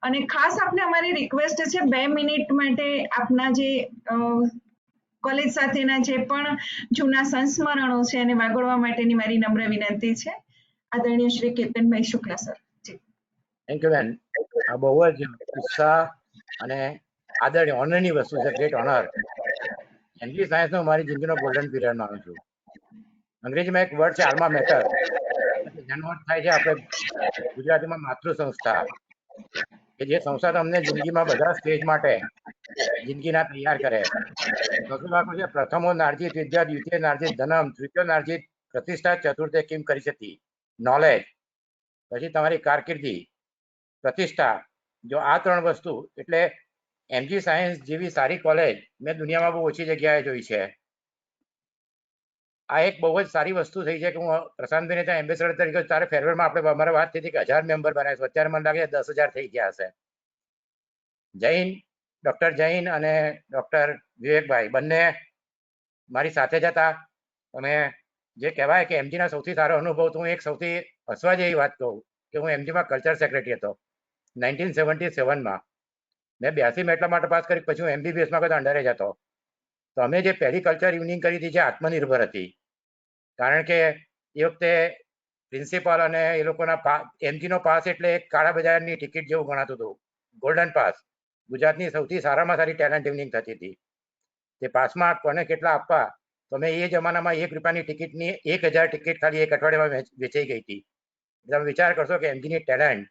અને ખાસ આપને અમારી રિક્વેસ્ટ છે 2 મિનિટ માટે આપના જે કોલેજ સાથેના જે પણ જૂના સંસ્મરણો છે એને વાગોળવા માટેની મારી નમ્ર વિનંતી છે. આદરણીય શ્રી કેતનભાઈ શુક્લા સર. જી. Thank you ben. આ બહુ જ ઉત્સાહ અને આદરણીય ઓનરની વસ્તુ છે, ગ્રેટ ઓનર. એમજી સાયન્સનો મારી જિંદગીનો ગોલ્ડન પીરિયડ માનું છું. અંગ્રેજીમાં એક વર્ડ છે આલ્મા મેટર, જેનો અર્થ થાય છે આપણે ગુજરાતીમાં માતૃ સંસ્થા, કે જે સંસ્થા તમને જિંદગીમાં બધા સ્ટેજ માટે જિંદગીના તૈયાર કરે. લખું છે પ્રથમો નાર્જિત વિદ્યા, દ્વિતીય નાર્જિત ધનમ, તૃતીય નાર્જિત પ્રતિષ્ઠા, ચતુર્થે કિમ કરી હતી નોલેજ. પછી તમારી કારકિર્દી, પ્રતિષ્ઠા. જો આ 3 વસ્તુ, એટલે એમજી સાયન્સ જેવી સારી કોલેજ મેં દુનિયામાં બહુ ઓછી જગ્યાએ જોઈ છે. આ એક બહુ જ સારી વસ્તુ થઈ છે કે હું પ્રશાંતભાઈને ત્યાં એમ્બેસેડર તરીકે, તારે ફેરવેલમાં આપણે અમારે વાત થઈ હતી કે 1000 મેમ્બર બનાવીશું. અત્યારે મને લાગે 10,000 થઈ ગયા હશે. જૈન, ડૉક્ટર જૈન અને ડૉક્ટર વિવેકભાઈ બંને મારી સાથે જ હતા. અને જે કહેવાય કે એમજીના સૌથી સારો અનુભવ, તો હું એક સૌથી હસવા જેવી વાત કહું કે હું એમજીમાં કલ્ચર સેક્રેટરી હતો 1977માં. મેં 82 એટલા માટે પાસ કરી, પછી હું એમબીબીએસમાં કદાચ અંડરે જ હતો. તો અમે જે પહેલી કલ્ચર ઇવનિંગ કરી હતી જે આત્મનિર્ભર હતી, કારણ કે એ વખતે પ્રિન્સિપાલ અને એ લોકોના એમજીનો પાસ એટલે એક કાળા બજારની ટિકિટ જેવું ગણાતું હતું, ગોલ્ડન પાસ. ગુજરાતની સૌથી સારામાં સારી ટેલેન્ટ ઇવનિંગ થતી હતી. તે પાસમાં કોને કેટલા આપવા, તો મેં એ જમાનામાં 1 રૂપિયાની ટિકિટની 1000 ટિકિટ ખાલી એક અઠવાડિયામાં વેચાઈ ગઈ હતી. તમે વિચાર કરશો કે એમજીની ટેલેન્ટ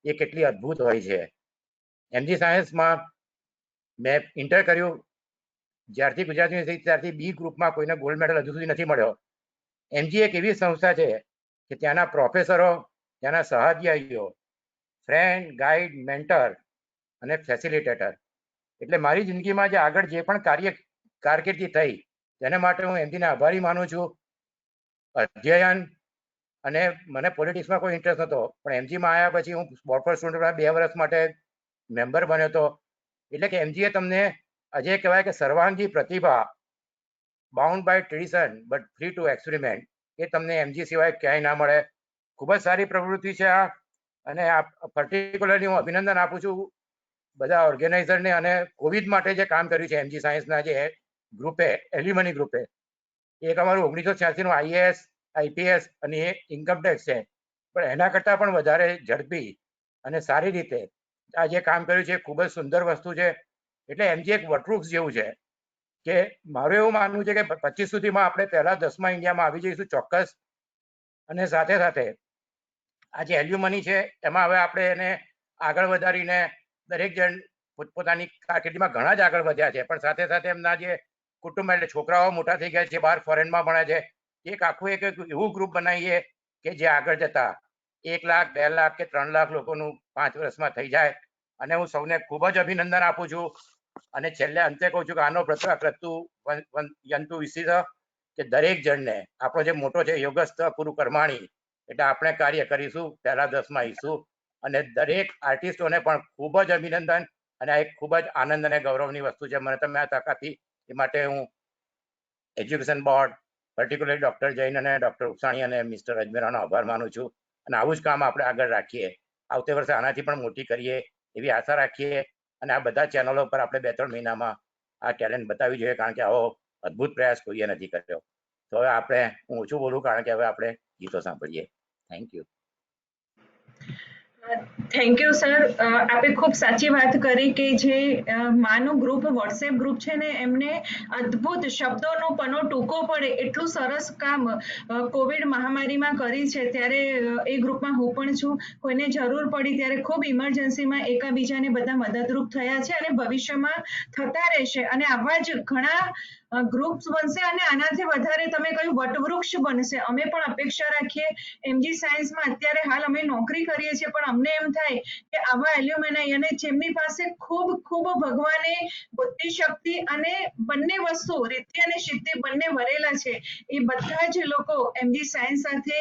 એ કેટલી અદ્ભુત હોય છે. એમજી સાયન્સમાં મેં ઇન્ટર કર્યું જ્યારથી ગુજરાત યુનિવર્સિટી, ત્યારથી બી ગ્રુપમાં કોઈને ગોલ્ડ મેડલ હજુ સુધી નથી મળ્યો. એમજી એક એવી સંસ્થા છે કે ત્યાંના પ્રોફેસરો, ત્યાંના સહાધ્યાયીઓ, ફ્રેન્ડ, ગાઈડ, મેન્ટર અને ફેસિલિટેટર, એટલે મારી જિંદગીમાં જે આગળ જે પણ કારકિર્દી થઈ તેને માટે હું એમજીને આભારી માનું છું. અધ્યયન, અને મને પોલિટિક્સમાં કોઈ ઇન્ટરેસ્ટ નહોતો, પણ એમજીમાં આવ્યા પછી હું બોર્ડ પર સ્ટુડન્ટ 2 વર્ષ માટે મેમ્બર બન્યો હતો. એટલે કે એમજીએ તમને આજે કહેવાય કે સર્વાંગી પ્રતિભા, bound by tradition but free to experiment, એ તમને એમજી સિવાય ક્યાંય ના મળે. ખૂબ જ સારી પ્રવૃત્તિ છે આ. અને આ પર્ટિક્યુલરલી હું અભિનંદન આપું છું બધા ઓર્ગેનાઇઝરને, અને કોવિડ માટે જે કામ કર્યું છે એમજી સાયન્સના જે ગ્રુપે, એલ્યુમની ગ્રુપે. એક અમારું 1986નું આઈએએસ, આઈપીએસ અને એ ઇન્કમટેક્સ છે, પણ એના કરતાં પણ વધારે ઝડપી અને સારી રીતે આ જે કામ કર્યું છે ખૂબ જ સુંદર વસ્તુ છે. એટલે એમજી એક વટવૃક્ષ જેવું છે કે મારું એવું માનવું છે કે 25 સુધીમાં આપણે પહેલા 10માં ઇન્ડિયામાં આવી જઈશું ચોક્કસ. અને સાથે સાથે આ જે એલ્યુમની છે એમાં હવે આપણે એને આગળ વધારીને દરેક જણ પોતપોતાની કારકિર્દીમાં ઘણા જ આગળ વધ્યા છે, પણ સાથે સાથે એમના જે કુટુંબ, એટલે છોકરાઓ મોટા થઈ ગયા છે, બહાર ફોરેનમાં ભણે છે, એક આખું એક એવું ગ્રુપ બનાવીએ કે જે આગળ જતા 1 લાખ, 2 લાખ કે 3 લાખ લોકોનું 5 વર્ષમાં થઈ જાય. અને હું સૌને ખૂબ જ અભિનંદન આપું છું. અને છેલ્લે અંતે કહું છું કે આનો પ્રત્યુ યંતુ વિશિષ, કે દરેક જણને આપણો જે મોટો છે યોગસ્થ પૂરું કર્માણી, એટલે આપણે કાર્ય કરીશું, પહેલા 10માં આવીશું. અને દરેક આર્ટિસ્ટોને પણ ખૂબ જ અભિનંદન. અને આ એક ખૂબ જ આનંદ અને ગૌરવની વસ્તુ છે. મને તમે આ તક આપી એ માટે હું education board, particularly doctor Jain અને ડૉક્ટર ઉસાણી અને મિસ્ટર અજમેરાનો આભાર માનું છું. અને આવું જ કામ આપણે આગળ રાખીએ, આવતે વર્ષે આનાથી પણ મોટી કરીએ એવી આશા રાખીએ. અને આ બધા ચેનલો પર આપણે 2-3 મહિનામાં આ ટેલેન્ટ બતાવવી જોઈએ, કારણ કે આવો અદ્ભુત પ્રયાસ કોઈએ નથી કર્યો. તો હવે આપણે, હું ઓછું બોલું કારણ કે હવે આપણે ગીતો સાંભળીએ. Thank you. Thank you sir. આપે ખૂબ સાચી વાત કરી કે જે માનું ગ્રુપ, વોટ્સએપ ગ્રુપ છે ને, એમને અદ્ભુત શબ્દોનો પનો ટૂંકો પડે એટલું સરસ કામ કોવિડ મહામારીમાં કરી છે. ત્યારે એ ગ્રુપમાં હું પણ છું. કોઈને જરૂર પડી ત્યારે ખૂબ ઇમરજન્સીમાં એકાબીજાને બધા મદદરૂપ થયા છે અને ભવિષ્યમાં થતા રહેશે. અને આવા જ ઘણા ગ્રુપ્સ બનશે અને આનાથી વધારે તમે કહ્યું વટવૃક્ષ બનશે. અમે પણ અપેક્ષા રાખીએ. એમજી સાયન્સમાં અત્યારે હાલ અમે નોકરી કરીએ છીએ, પણ અમને એમ થાય કે આવા એલ્યુમિનાઈ અને જેમની પાસે ખૂબ ખૂબ ભગવાને બુદ્ધિ શક્તિ અને બંને વસ્તુ, રીતિ અને સિદ્ધિ બંને ભરેલા છે, એ બધા જ લોકો એમજી સાયન્સ સાથે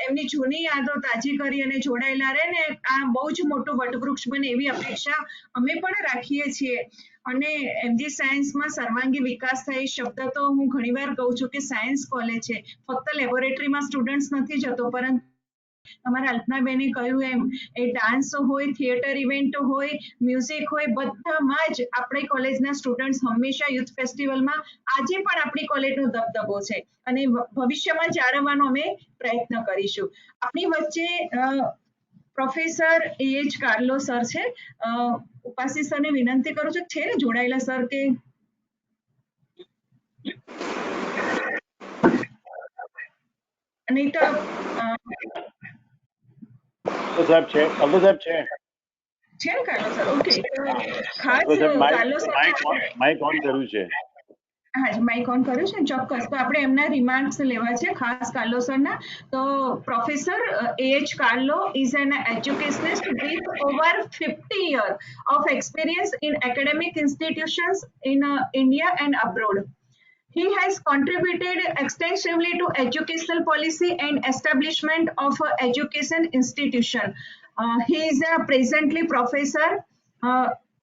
એમની જૂની યાદો તાજી કરી અને જોડાયેલા રહે ને આ બહુ જ મોટું વટવૃક્ષ બને એવી અપેક્ષા અમે પણ રાખીએ છીએ. અને એમજી સાયન્સમાં સર્વાંગી વિકાસ થાય એ શબ્દ તો હું ઘણીવાર કહું છું કે સાયન્સ કોલેજ છે, ફક્ત લેબોરેટરીમાં સ્ટુડન્ટ્સ નથી જતો, પરંતુ અમારા અલ્પનાબેને કહ્યું એમ એ ડાન્સ હોય, થિયેટર ઇવેન્ટ હોય, મ્યુઝિક હોય, બધામાં જ આપણી કોલેજના સ્ટુડન્ટ્સ હંમેશા યુથ ફેસ્ટિવલમાં આજે પણ આપણી કોલેજનો દબદબો છે અને ભવિષ્યમાં જાળવવાનો અમે પ્રયત્ન કરીશું. આપણી વચ્ચે પ્રોફેસર એચ કાર્લો સર છે. ઉપાસી સરને વિનંતી કરું છું, છે ને જોડાયેલા સર કે નહીં તો સાહેબ છે, સાહેબ છે છે ને કાર્લો સર? ઓકે, ખાસ કાર્લો સર માઇક ઓન કર્યું છે. હા, માઇક ઓન કર્યું છે, ચોક્કસ. તો આપણે એમના રિમાર્ક્સ લેવા છે ખાસ કાર્લો સરના. તો professor H Karlo is an educationist with over 50 years of experience in academic institutions in India and abroad. He has contributed extensively to educational policy and establishment of education institution. He is presently professor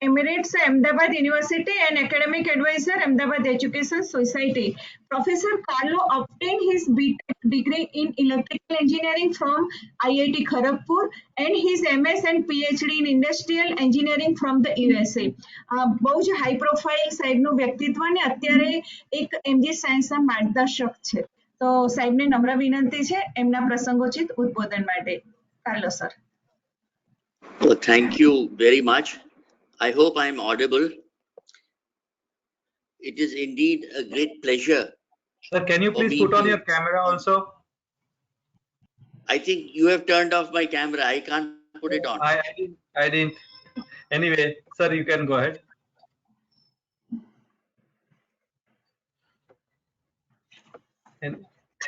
emeritus Ahmedabad University and academic advisor Ahmedabad Education Society. Professor Carlo obtained his BTech degree in electrical engineering from IIT Kharagpur and his MS and PhD in industrial engineering from the USA. બહુ જ high profile સાહેબનું વ્યક્તિત્વ ને અત્યારે એક MG સાયન્સના માર્ગદર્શક છે. તો સાહેબને નમ્ર વિનંતી છે એમના પ્રસંગોચિત ઉદ્બોધન માટે. Carlo sir. Well, thank you very much. I hope I am audible. It is indeed a great pleasure. Sir, can you for please me put on to- your camera also? I think you have turned off my camera. I can't put it on. I didn't. Anyway, sir, you can go ahead.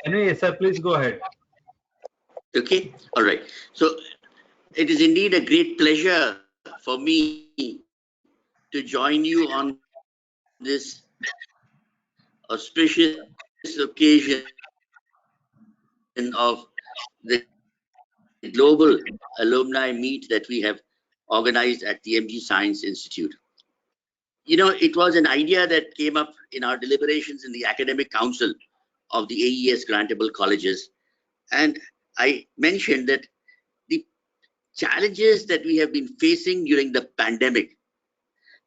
Anyway, sir, please go ahead. Okay, all right. So it is indeed a great pleasure for me to join you on this auspicious occasion of the global alumni meet that we have organized at the MG Science Institute. You know, it was an idea that came up in our deliberations in the Academic Council of the AES grantable colleges. And I mentioned that the challenges that we have been facing during the pandemic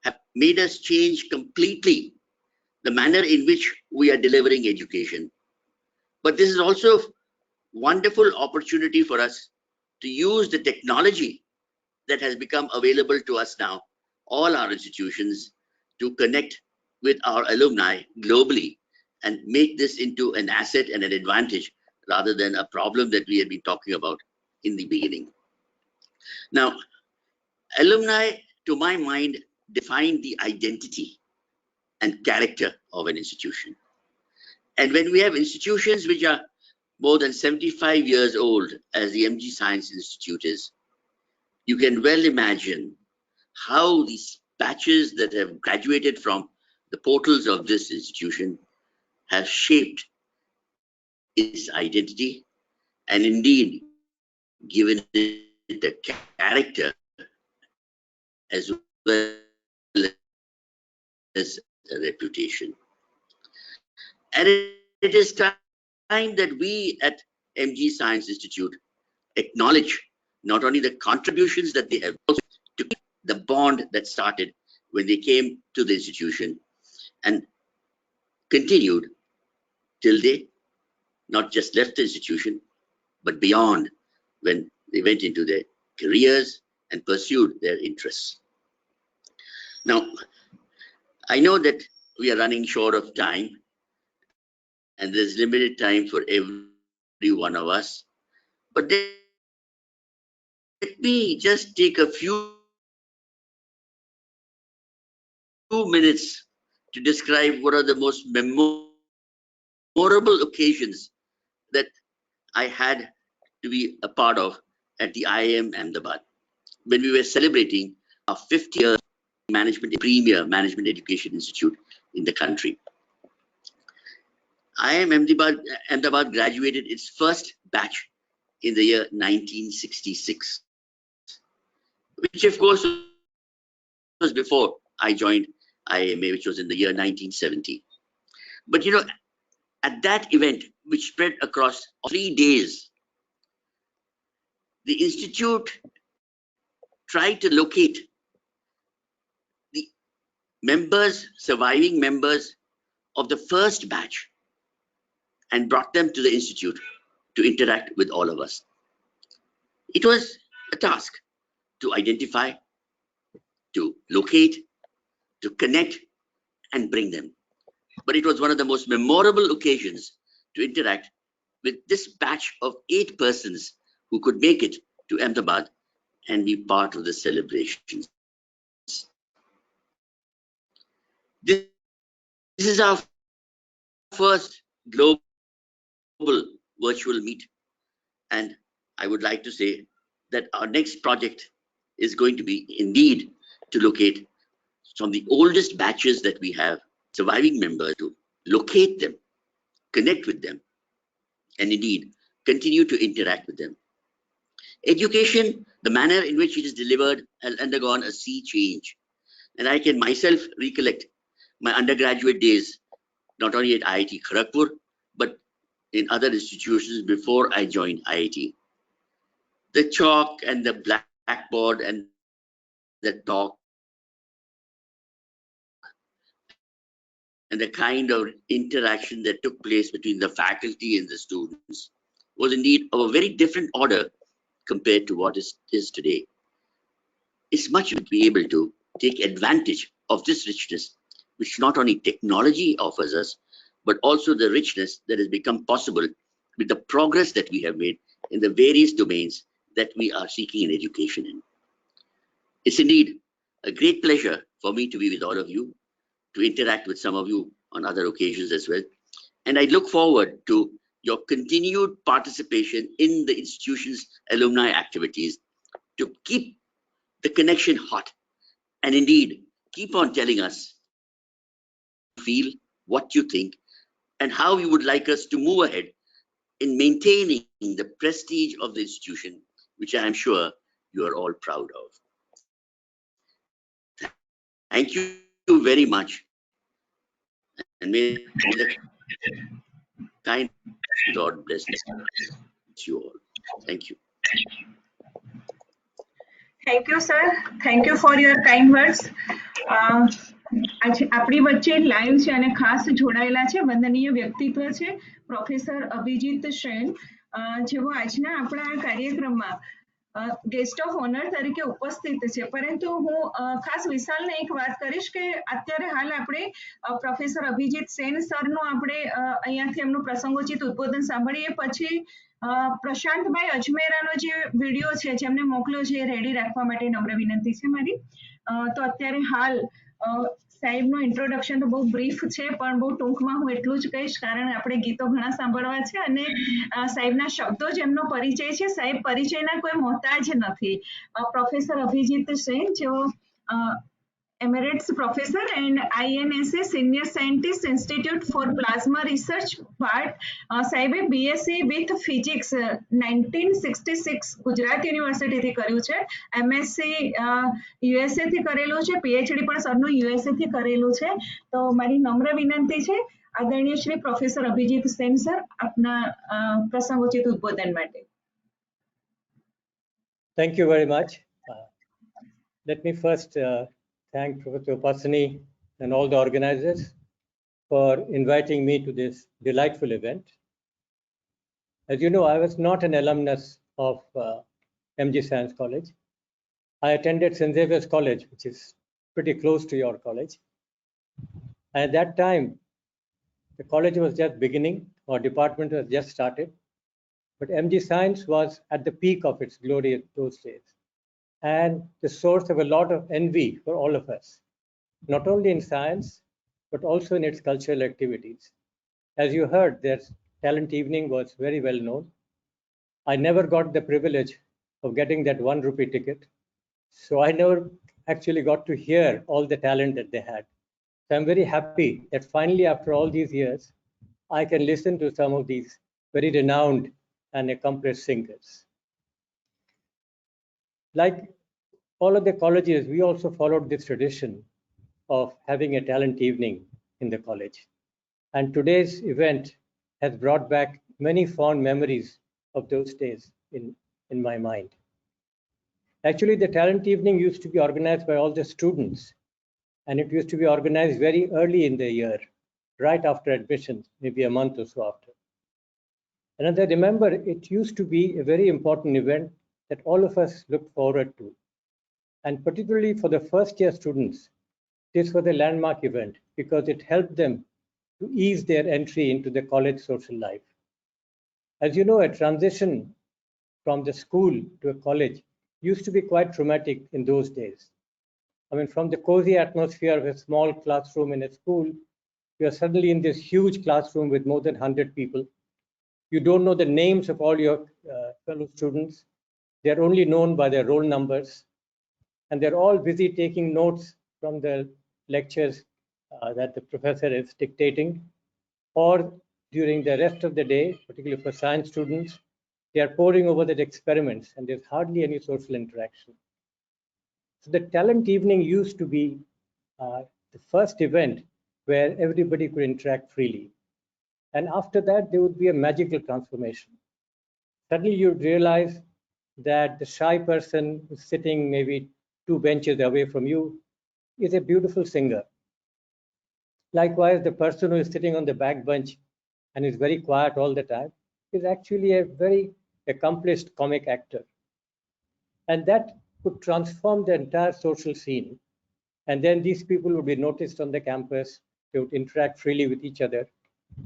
have made us change completely the manner in which we are delivering education. But this is also a wonderful opportunity for us to use the technology that has become available to us now, all our institutions, to connect with our alumni globally and make this into an asset and an advantage rather than a problem that we had been talking about in the beginning. Now, alumni, to my mind, define the identity and character of an institution. And when we have institutions which are more than 75 years old, as the MG Science Institute is, you can well imagine how these batches that have graduated from the portals of this institution have shaped its identity and indeed given it the character as well as a reputation. And it is time that we at MG Science Institute acknowledge not only the contributions that they have, also to keep the bond that started when they came to the institution and continued till they not just left the institution, but beyond, when they went into their careers and pursued their interests. Now, I know that we are running short of time and there's limited time for every one of us, but let me just take a few minutes to describe what are the most memorable occasions that I had to be a part of at the IIM Ahmedabad when we were celebrating our 50th premier management education institute in the country. IIM Ahmedabad graduated its first batch in the year 1966, which of course was before I joined IIMA, which was in the year 1970. But you know, at that event, which spread across 3 days, the institute tried to locate the surviving members of the first batch and brought them to the institute to interact with all of us. It was a task to identify, to locate, to connect, and bring them. But it was one of the most memorable occasions to interact with this batch of 8 persons who could make it to Ahmedabad and be part of the celebrations. This is our first global virtual meet, and I would like to say that our next project is going to be indeed to locate from the oldest batches that we have, surviving members, to locate them, connect with them, and indeed continue to interact with them. Education, the manner in which it is delivered, has undergone a sea change. And I can myself recollect my undergraduate days, not only at IIT Kharagpur, but in other institutions before I joined IIT. The chalk and the blackboard and the talk and the kind of interaction that took place between the faculty and the students was indeed of a very different order compared to what is today. It's much to be able to take advantage of this richness, which not only technology offers us, but also the richness that has become possible with the progress that we have made in the various domains that we are seeking in education in. It's indeed a great pleasure for me to be with all of you, to interact with some of you on other occasions as well. And I look forward to your continued participation in the institution's alumni activities to keep the connection hot and indeed keep on telling us feel, what you think, and how you would like us to move ahead in maintaining the prestige of the institution, which I am sure you are all proud of. Thank you very much. And may the kind Lord bless you all. Thank you. Thank you, sir. Thank you for your kind words. આજે આપણી વચ્ચે live છે અને ખાસ જોડાયેલા છે વંદનીય વ્યક્તિત્વ છે પ્રોફેસર અભિજીત સેન, જેઓ આજના આપણા કાર્યક્રમમાં ગેસ્ટ ઓફ ઓનર તરીકે ઉપસ્થિત છે. પરંતુ હું ખાસ વિશાલને એક વાત કરીશ કે અત્યારે હાલ આપણે પ્રોફેસર અભિજીત સેન સરનું આપણે અહીંયાથી એમનું પ્રસંગોચિત ઉદ્બોધન સાંભળીએ, પછી પ્રશાંતભાઈ અજમેરાનો જે વિડીયો છે જેમને મોકલ્યો છે એ રેડી રાખવા માટે નમ્ર વિનંતી છે મારી. તો અત્યારે હાલ સાહેબનું ઇન્ટ્રોડક્શન તો બહુ બ્રીફ છે, પણ બહુ ટૂંકમાં હું એટલું જ કહીશ, કારણ આપણે ગીતો ઘણા સાંભળવા છે અને સાહેબના શબ્દો જ એમનો પરિચય છે. સાહેબ પરિચયના કોઈ મોહતાજ નથી. પ્રોફેસર અભિજીત સેન, જેઓ Emeritus Professor and INSA Senior Scientist Institute for Plasma Research part. સાહેબે BSc with Physics 1966 ગુજરાત યુનિવર્સિટીથી કર્યું છે. MSc USA થી કરેલું છે. PhD પણ સરનું USA થી કરેલું છે. તો મારી નમ્ર વિનંતી છે આદરણીય શ્રી પ્રોફેસર અભિજીત સેન સર આપના પ્રસંગોચિત ઉદ્બોધન માટે. Thank you very much. Let me first thank Professor Upasani and all the organizers for inviting me to this delightful event. As you know, I was not an alumnus of MG Science College. I attended St. Xavier's College, which is pretty close to your college. And at that time, the college was just beginning, our department was just started, but MG Science was at the peak of its glory at those days, and the source of a lot of envy for all of us, not only in science, but also in its cultural activities. As you heard, their talent evening was very well known. I never got the privilege of getting that 1 rupee ticket, so I never actually got to hear all the talent that they had. So I'm very happy that finally, after all these years, I can listen to some of these very renowned and accomplished singers. Like all of the colleges, we also followed this tradition of having a talent evening in the college. And today's event has brought back many fond memories of those days in in my mind. Actually, the talent evening used to be organized by all the students, and it used to be organized very early in the year, right after admission, maybe a month or so after. And as I remember, it used to be a very important event that all of us looked forward to. And particularly for the first year students, this was a landmark event because it helped them to ease their entry into the college social life. As you know, a transition from the school to a college used to be quite traumatic in those days. I mean, from the cozy atmosphere of a small classroom in a school, you are suddenly in this huge classroom with more than 100 people. You don't know the names of all your fellow students. They're only known by their roll numbers. And they're all busy taking notes from the lectures that the professor is dictating. Or during the rest of the day, particularly for science students, they are poring over the experiments and there's hardly any social interaction. So the talent evening used to be the first event where everybody could interact freely. And after that, there would be a magical transformation. Suddenly you'd realize that the shy person who's sitting maybe 2 benches away from you is a beautiful singer. Likewise, the person who is sitting on the back bench and is very quiet all the time is actually a very accomplished comic actor. And that could transform the entire social scene. And then these people would be noticed on the campus, they would interact freely with each other,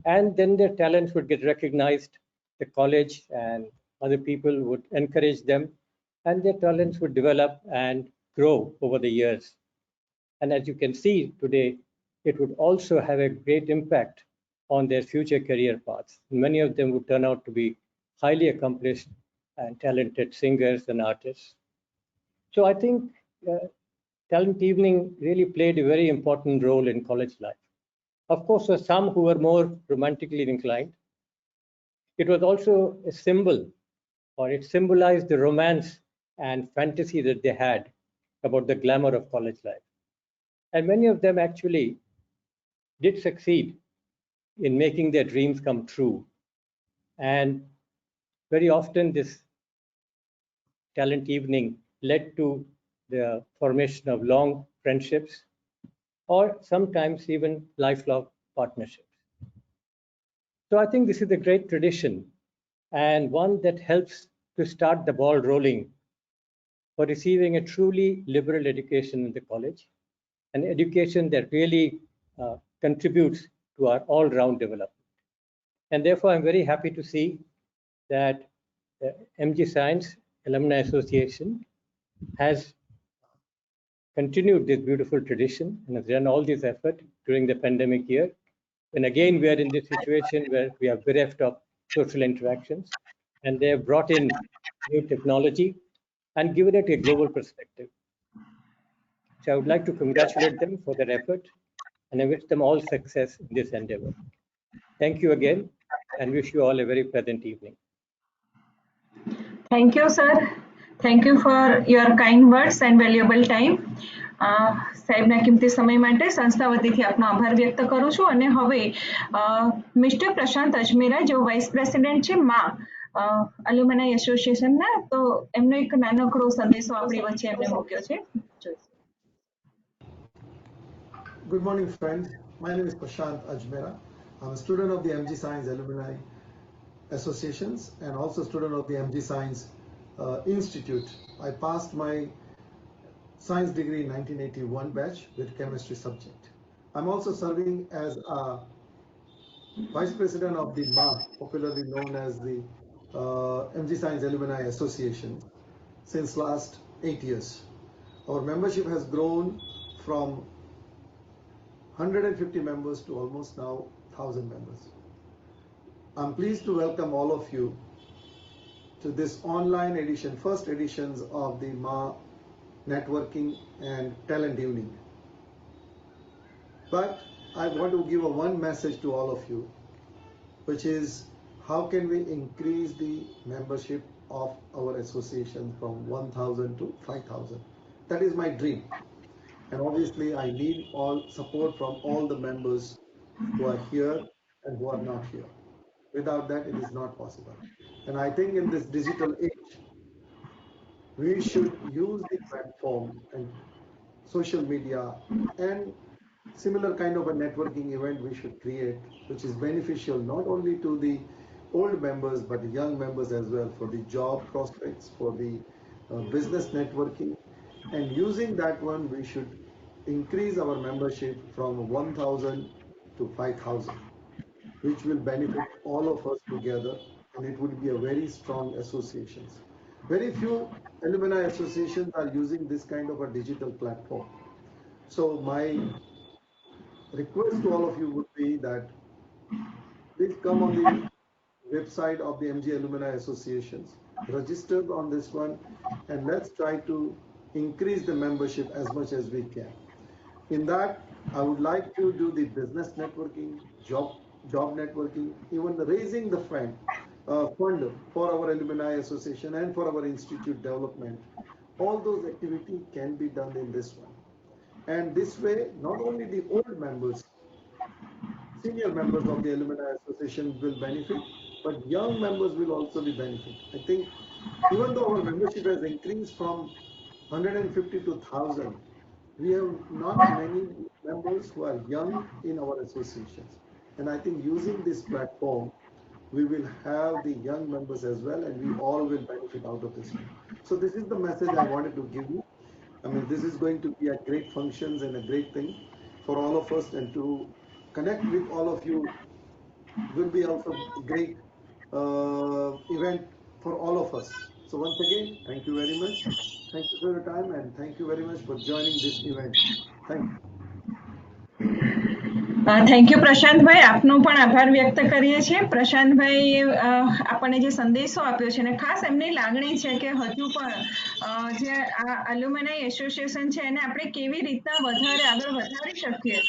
and then their talents would get recognized. The college and other people would encourage them, and their talents would develop and grow over the years. And as you can see today, it would also have a great impact on their future career paths. Many of them would turn out to be highly accomplished and talented singers and artists. So I think talent evening really played a very important role in college life. Of course, for some who were more romantically inclined, it was also a symbol, or it symbolized the romance and fantasy that they had about the glamour of college life. And many of them actually did succeed in making their dreams come true. And very often this talent evening led to the formation of long friendships or sometimes even lifelong partnerships. So I think this is a great tradition and one that helps to start the ball rolling for receiving a truly liberal education in the college, an education that really contributes to our all-round development. And therefore, I'm very happy to see that the MG Science Alumni Association has continued this beautiful tradition and has done all this effort during the pandemic year. And again, we are in this situation where we are bereft of social interactions, and they have brought in new technology and given it a global perspective. So I would like to congratulate them for their effort, and I wish them all success in this endeavor. Thank you again, and wish you all a very pleasant evening. Thank you, sir. Thank you for your kind words and valuable time. સાહેબના કિંમતી સમય માટે સંસ્થા વતીથી આપનો આભાર વ્યક્ત કરું છું અને હવે મિસ્ટર પ્રશાંત અજમેરા જેઓ વાઇસ પ્રેસિડેન્ટ છે માં અલ્યુમનાઈ એસોસિએશનના તો એમનો એક નાનકડો સંદેશો આપણી વચ્ચે એમને મૂક્યો છે. Good morning, friends. My name is Prashant Ajmera. I'm a student of the MG Science Alumni Associations and also student of the MG Science Institute. I passed my science degree in 1981 batch with chemistry subject. I'm also serving as a vice president of the MA, popularly known as the MG Science Alumni Association, since last 8 years. Our membership has grown from 150 members to almost now 1,000 members. I'm pleased to welcome all of you to this online edition, first editions of the MA Networking and Talent Evening. But I want to give one message to all of you, which is how can we increase the membership of our association from 1,000 to 5,000. That is my dream. And obviously I need all support from all the members who are here and who are not here. Without that, it is not possible. And I think in this digital age, we should use the platform and social media and similar kind of a networking event we should create, which is beneficial not only to the old members but the young members as well, for the job prospects, for the business networking. And using that one, we should increase our membership from 1000 to 5000, which will benefit all of us together, and it would be a very strong associations. Very few alumni associations are using this kind of a digital platform. So my request to all of you would be that please come on the website of the MG Alumni Associations, register on this one, and let's try to increase the membership as much as we can. In that, I would like to do the business networking, job networking, even raising the fund for our alumni association and for our institute development. All those activities can be done in this one. And this way, not only the old members, senior members of the alumni association will benefit, but young members will also be benefit. I think even though our membership has increased from 150 to 1000, we have not many members who are young in our associations. And I think using this platform, we will have the young members as well, and we all will benefit out of this one. So this is the message I wanted to give you. I mean, this is going to be a great functions and a great thing for all of us, and to connect with all of you will be also a great event for all of us. So once again, thank you very much. Thank you for your time, and thank you very much for joining this event. Thank you. Thank you Prashantbhai, આપનો પણ આભાર વ્યક્ત કરીએ છીએ. પ્રશાંતભાઈ આપણને જે સંદેશો આપ્યો છે, અને ખાસ એમની લાગણી છે કે હજુ પણ જે આ એલ્યુમિનાઈ એસોસિએશન છે એને આપણે કેવી રીતના વધારે આગળ વધારી શકીએ,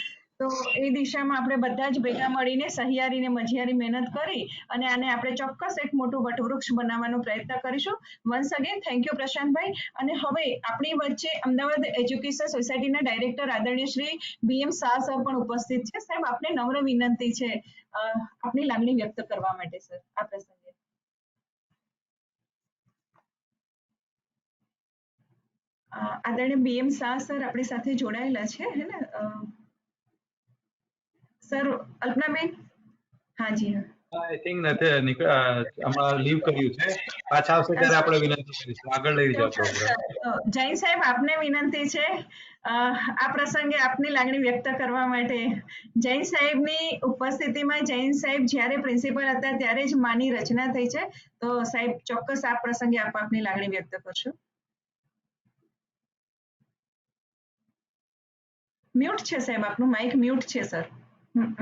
તો એ દિશામાં આપણે બધા જ ભેગા મળીને સહિયારીને મઝિયારી મહેનત કરી અને આને આપણે ચોક્કસ એક મોટું વટવૃક્ષ બનાવવાનો પ્રયત્ન કરીશું. Once again thank you Prashantbhai. અને હવે આપણી વચ્ચે અમદાવાદ એજ્યુકેશન સોસાયટીના ડાયરેક્ટર આદરણીય શ્રી BM શાહ સર પણ ઉપસ્થિત છે. સાહેબ, આપને નમ્ર વિનંતી છે આપની લાગણી વ્યક્ત કરવા માટે સર આ પ્રસંગે. આદરણીય BM શાહ સર આપણી સાથે જોડાયેલા છે, હે ને સર? અલ્પનાબેન, હાજી. આઈ થિંક હમણાં લીવ કર્યું છે, પાછા આવશે ત્યારે આપણે વિનંતી કરીશું. આગળ લઈ જાઓ પ્રોગ્રામ. જૈન સાહેબ, આપને વિનંતી છે આ પ્રસંગે આપની લાગણી વ્યક્ત કરવા માટે. જૈન સાહેબની ઉપસ્થિતિમાં જૈન સાહેબ જ્યારે પ્રિન્સિપલ હતા ત્યારે જ માની રચના થઈ છે, તો સાહેબ ચોક્કસ આ પ્રસંગે આપ આપની લાગણી વ્યક્ત કરશો. મ્યુટ છે સાહેબ, આપનું માઇક મ્યુટ છે સર.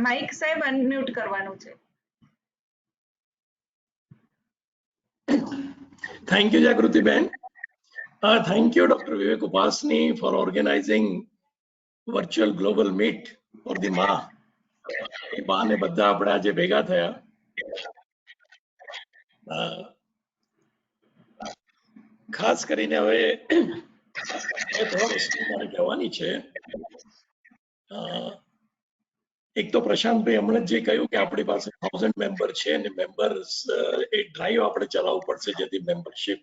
માઇક સાહેબ અનમ્યુટ કરવાનું છે. Thank you, Jagruti Ben. Thank you, Dr. Vivek Upasni, for organizing virtual global meet for the Ma. એ બહાને બધા આપણે આજે ભેગા થયા. ખાસ કરીને હવે ત્રણ વસ્તુ મારે કહેવાની છે. એક તો પ્રશાંતભાઈ હમણાં જે કહ્યું કે આપણી પાસે 1000 મેમ્બર છે અને મેમ્બર્સ એ ડ્રાઈવ આપણે ચલાવવું પડશે જેથી મેમ્બરશિપ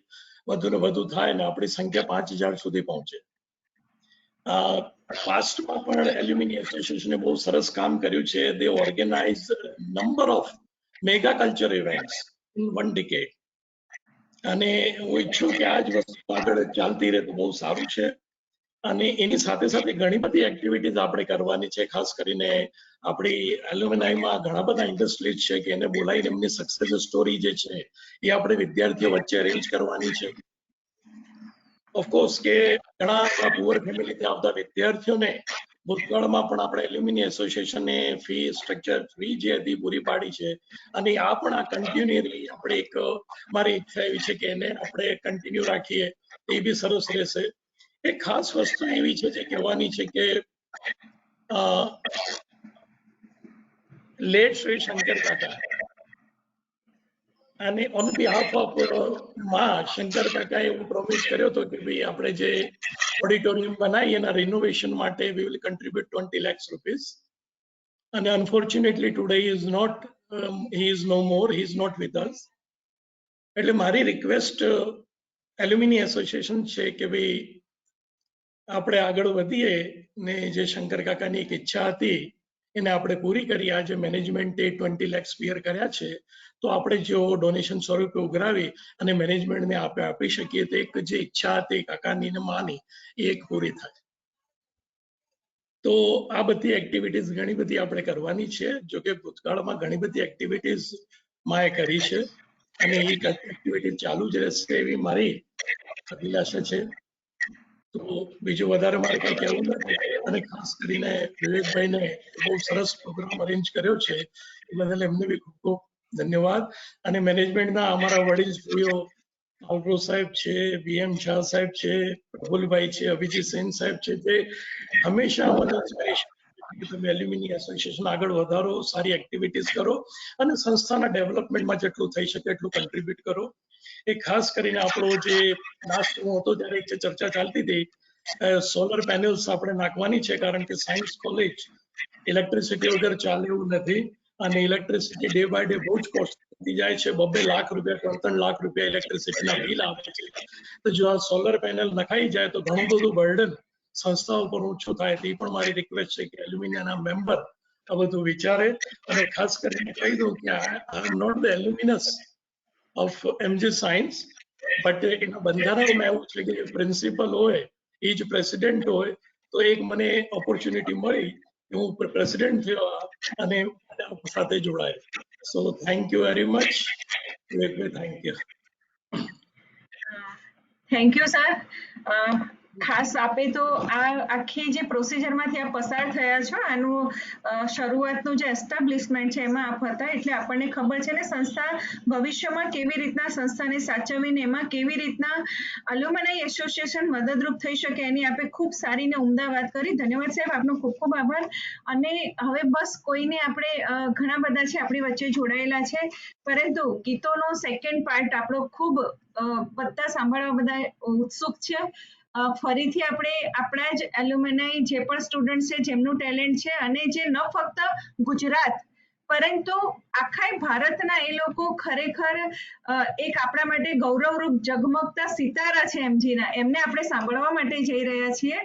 વધુ ને વધુ થાય અને આપણી સંખ્યા 5000 સુધી પહોંચે. પાસ્ટમાં પણ એલ્યુમિની એસોસિએશને બહુ સરસ કામ કર્યું છે. They organise number of mega culture events in 1 decade. અને હું ઈચ્છું કે આ જ વસ્તુ આગળ ચાલતી રહે તો બહુ સારું છે. અને એની સાથે સાથે ઘણી બધી એક્ટિવિટીઝ આપણે કરવાની છે. ખાસ કરીને આપણી એલ્યુમિનાઈમાં ઘણા બધા ઇન્ડસ્ટ્રીઝ છે કે એને બોલાવીને એમની સક્સેસ સ્ટોરી જે છે એ આપણે વિદ્યાર્થીઓ વચ્ચે અરેન્જ કરવાની છે. ઓફકોર્સ કે ઘણા પુઅર ફેમિલીથી આવતા વિદ્યાર્થીઓને ભૂતકાળમાં પણ આપણે એલ્યુમિની એસોસિએશને ફી સ્ટ્રક્ચર ફી જે હતી પૂરી પાડી છે, અને આ પણ આ કન્ટિન્યુઅલી આપણે એક મારી ઈચ્છા એવી છે કે એને આપણે કન્ટિન્યુ રાખીએ, એ બી સરસ રહેશે. એક ખાસ વસ્તુ એવી છે જે કહેવાની છે કે લેટ શ્રી શંકર કાકા અને ઓન બિહાફ ઓફ માં શંકર કાકાએ એવું પ્રોમિસ કર્યો હતો કે ભાઈ આપણે જે ઓડિટોરિયમ બનાવી એના રિનોવેશન માટે we will contribute 20 lakhs rupees. અને unfortunately today is not, he is no more, he is not with us. એટલે મારી રિક્વેસ્ટ એલ્યુમિની એસોસિએશન છે કે ભાઈ આપણે આગળ વધીએ ને જે શંકર કાકાની એક ઈચ્છા હતી એને આપણે પૂરી કરી. આજે મેનેજમેન્ટે 20 લાખ સ્પીયર કર્યા છે, તો આપણે જો ડોનેશન સ્વરૂપે ઉઘરાવી અને મેનેજમેન્ટને આપી શકીએ તો એક જે ઈચ્છા હતી કાકાની ને માની એ એક પૂરી થાય. તો આ બધી એક્ટિવિટીઝ ઘણી બધી આપણે કરવાની છે. જો કે ભૂતકાળમાં ઘણી બધી એક્ટિવિટીઝ માએ કરી છે અને એ એક્ટિવિટી ચાલુ જ રહેશે એવી મારી અભિલાષા છે. તો બીજું વધારે મારે કઈ કહેવું નથી. અને ખાસ કરીને વિવેકભાઈને બહુ સરસ પ્રોગ્રામ અરેન્જ કર્યો છે એ બદલ એમને બી ખૂબ ખૂબ ધન્યવાદ. અને મેનેજમેન્ટના અમારા વડીલશ્રીઓ આવડો સાહેબ છે, બીએમ શાહ સાહેબ છે, પ્રફુલભાઈ છે, અભિજીત સેન સાહેબ છે, જે હંમેશા મને ઇન્સ્પિરેશન કે તમે એલ્યુમિની એસોસિએશન આગળ વધારો, સારી એક્ટિવિટીઝ કરો અને સંસ્થાના ડેવલપમેન્ટમાં જેટલું થઈ શકે એટલું કન્ટ્રીબ્યુટ કરો. એ ખાસ કરીને આપણો જે લાસ્ટ હું હતો ત્યારે એક ચર્ચા ચાલતી હતી, સોલર પેનલ્સ આપણે નાખવાની છે કારણ કે સાયન્સ કોલેજ ઇલેક્ટ્રિસિટી વગર ચાલે એવું નથી અને ઇલેક્ટ્રિસિટી ડે બાય ડે બહુ જ કોસ્ટ થતી જાય છે. 2-2 લાખ રૂપિયા 3-3 લાખ રૂપિયા ઇલેક્ટ્રિસિટીના બિલ આવે છે. તો જો આ સોલર પેનલ નખાઈ જાય તો ઘણું બધું બર્ડન સંસ્થાઓ પર ઓછું થાય. તે પણ મારી રિક્વેસ્ટ છે કે એલ્યુમિનિયાના મેમ્બર આ બધું વિચારે. અને ખાસ કરીને કહી દઉં કે I am not the alumnus of MG science, but એના બંધારણમાં એવું છે કે પ્રિન્સિપલ હોય એ જ પ્રેસિડેન્ટ હોય. તો એક મને ઓપોર્ચ્યુનિટી મળી કે હું પ્રેસિડેન્ટ થયો અને સાથે જોડાય. So thank you very much. Thank you. Thank you sir. ખાસ આપે તો આ આખી જે પ્રોસિજરમાંથી આપ પસાર થયા છો, આનું શરૂઆતનું જે એસ્ટાબ્લિશમેન્ટ છે એમાં આપ હતા, એટલે આપણને ખબર છે ને સંસ્થા ભવિષ્યમાં કેવી રીતના સંસ્થાને સાચવીને એમાં કેવી રીતના એલ્યુમનાઈ એસોસિએશન મદદરૂપ થઈ શકે એની આપે ખૂબ સારી ને ઉમદા વાત કરી. ધન્યવાદ સાહેબ, આપનો ખૂબ ખૂબ આભાર. અને હવે બસ કોઈને આપણે ઘણા બધા છે આપણી વચ્ચે જોડાયેલા છે, પરંતુ ગીતોનો સેકન્ડ પાર્ટ આપણો ખૂબ બધા સાંભળવા બધા ઉત્સુક છે. ફરીથી આપણે આપણા જ એલ્યુમનાઈ જે પણ સ્ટુડન્ટ છે જેમનું ટેલેન્ટ છે અને જે ન ફક્ત ગુજરાત પરંતુ આખા ભારતના એ લોકો ખરેખર એક આપણા માટે ગૌરવરૂપ ઝગમગતા સિતારા છે એમજીના, એમને આપણે સાંભળવા માટે જઈ રહ્યા છીએ.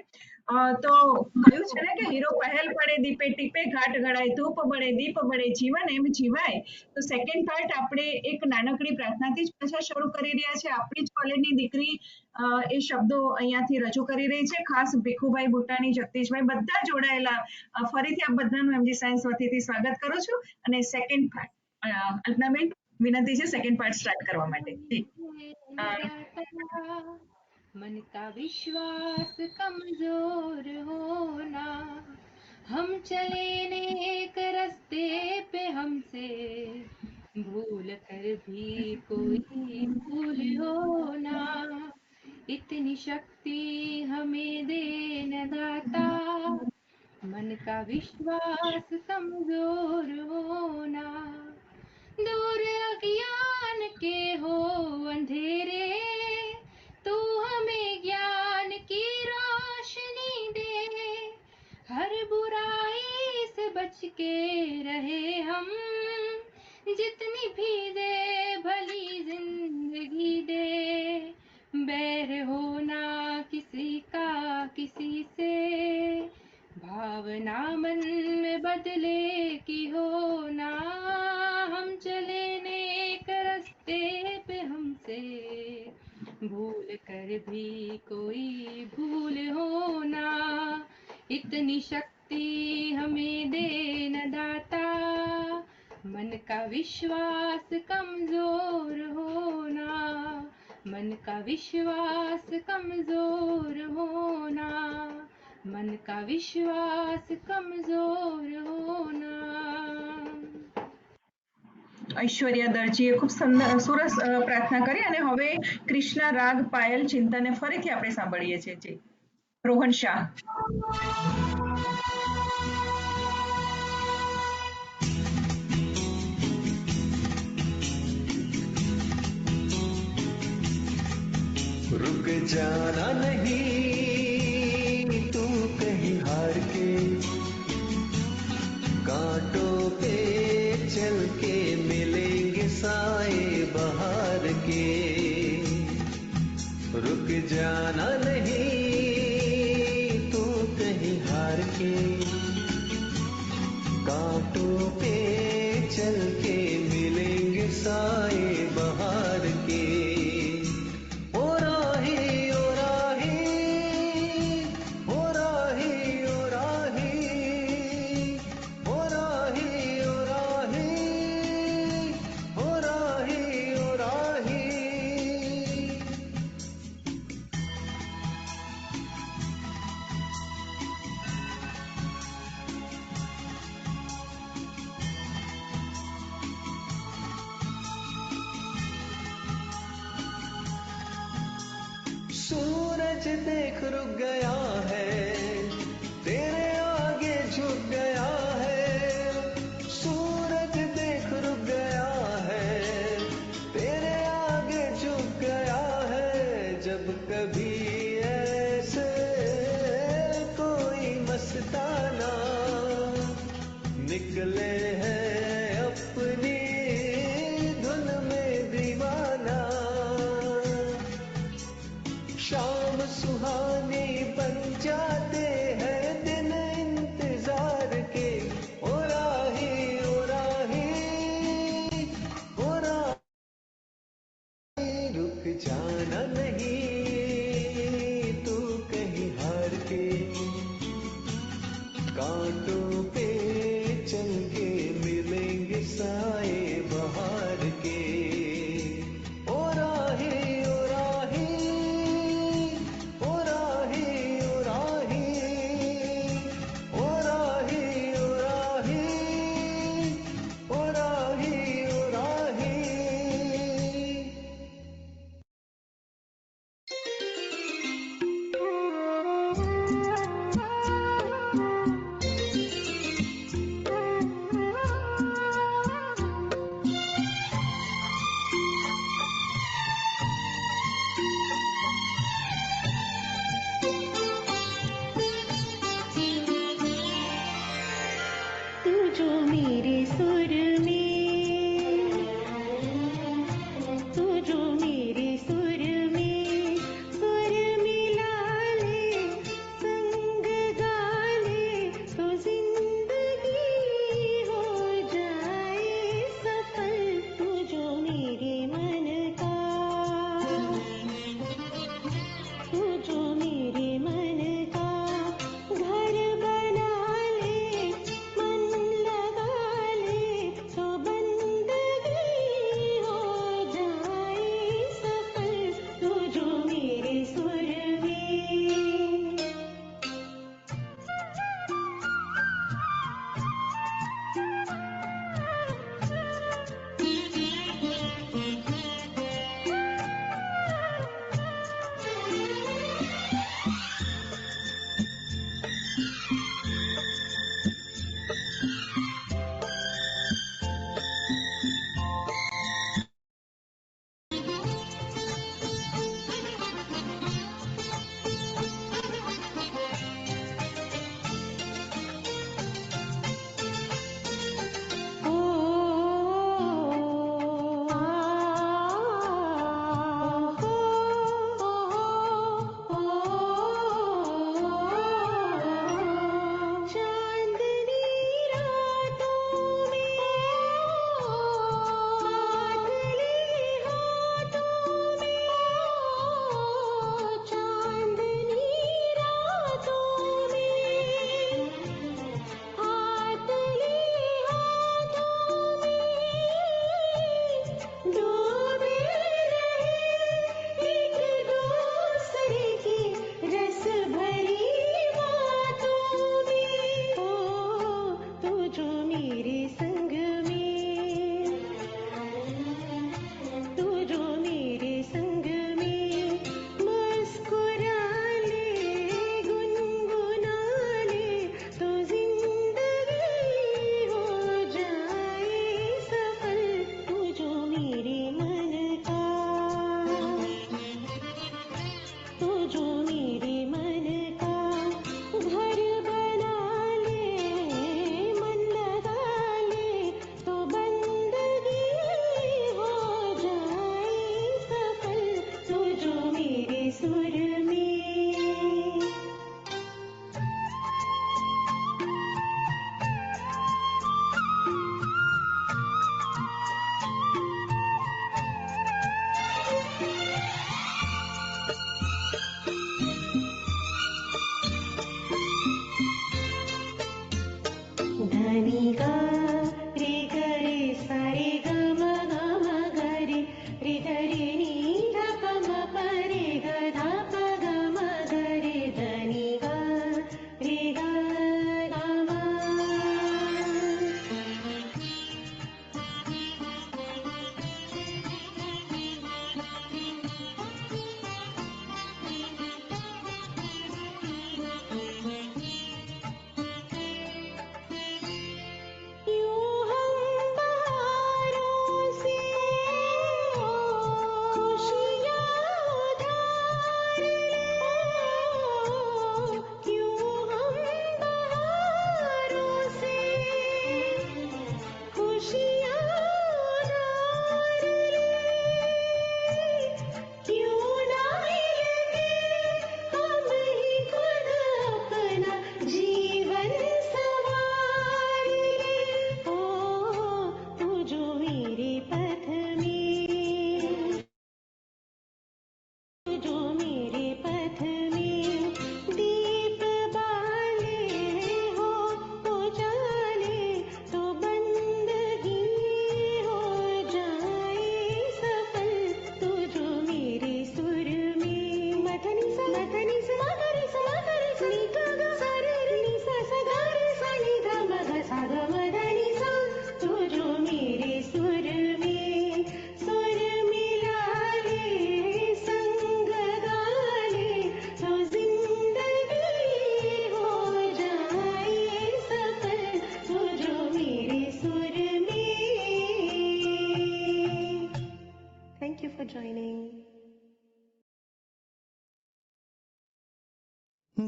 તો કહ્યું છે ને કે હીરો પહેલ પડે દીપે ટીપે ઘાટ ઘડાય, ધૂપ બળે દીપ બળે જીવન એમ જીવાય. તો સેકન્ડ પાર્ટ આપણે એક નાનકડી પ્રાર્થનાથી જ પાછા શરૂ કરી રહ્યા છે. આપણી જ કોલેજની દીકરી એ શબ્દો અહીંયાથી રજૂ કરી રહી છે. ખાસ ભીખુભાઈ ભૂટાની, જગદીશભાઈ બધા જોડાયેલા. ફરીથી આપ બધાનું એમજી સાયન્સ વતીથી સ્વાગત કરું છું. અને સેકન્ડ પાર્ટ અલ્પનાબેન વિનંતી છે સેકન્ડ પાર્ટ સ્ટાર્ટ કરવા માટે. मन का विश्वास कमजोर होना, हम चले नेक रास्ते पे हमसे भूल कर भी कोई भूल होना, इतनी शक्ति हमें दे न दाता, मन का विश्वास कमजोर होना, दूर अज्ञान के हो अंधेरे, तू हमें ज्ञान की रोशनी दे, हर बुराई से बच के रहे हम, जितनी भी दे भली जिंदगी दे, बैर होना किसी का किसी से, भावना मन में बदले की होना, हम चले नेक रास्ते पे हमसे भूल कर भी कोई भूल होना, इतनी शक्ति हमें दे न दाता, मन का विश्वास कमजोर होना, मन का विश्वास कमजोर होना, मन का विश्वास कमजोर होना. ઐશ્વર્યા દરજીએ ખૂબ સરસ પ્રાર્થના કરી. અને હવે કૃષ્ણ રાગ પાયલ ચિંતનને ફરીથી આપણે સાંભળીએ છીએ. જી રોહન શાહ. रुक जाना नहीं तू कहीं हार के, कांटों पे चल के मिलेंगे साए बहार के, देख रुक गया है, तेरे आगे झुक गया है। सूरज देख रुक गया है, तेरे आगे झुक गया है। जब कभी ऐसे कोई मस्ताना निकले हैं अपनी धुन में दीवाना, शाम सुहानी बन जाते हैं दिन इंतजार के। ओ राही ओ राही ओ राही, रुक जाना नहीं तू कहीं हार के। कांटों पे चल के मिलेंगे साए बहार के। ओ राही ओ राही ओ राही ओ राही ओ राही ओ राही ओ राही ओ राही। तू जो मेरे सुर में, तू जो मेरे सुर में सुर मिला ले, संग गा ले तो जिंदगी हो जाए सफल। तू जो मेरे मन का, तू जो मेरे मन का घर बना ले, मन लगा ले तो बंदगी हो जाए सफल। तू जो मेरे सुर में। चांदनी रातों में बादली हाथों में, चांदनी रातों में बादली हाथों में, डूबे रहे एक दूसरे की रस भरी बातों में। ओ तू जो मेरे संग में, तू जो मेरे संग में मुस्कुरा ले, गुनगुना ले तो जिंदगी हो जाए सफल। तू जो मेरे मन का, तू जो मेरे मन का घर बना ले, मन लगा ले तो बंदगी हो जाए सफल। तू जो मेरे सुर में। धनी गा रे ग रे सा रे ग म ग म ग रे, रे ग रे नी ध प म प रे ग ध प ग म ग रे, धनी गा रे ग ग म।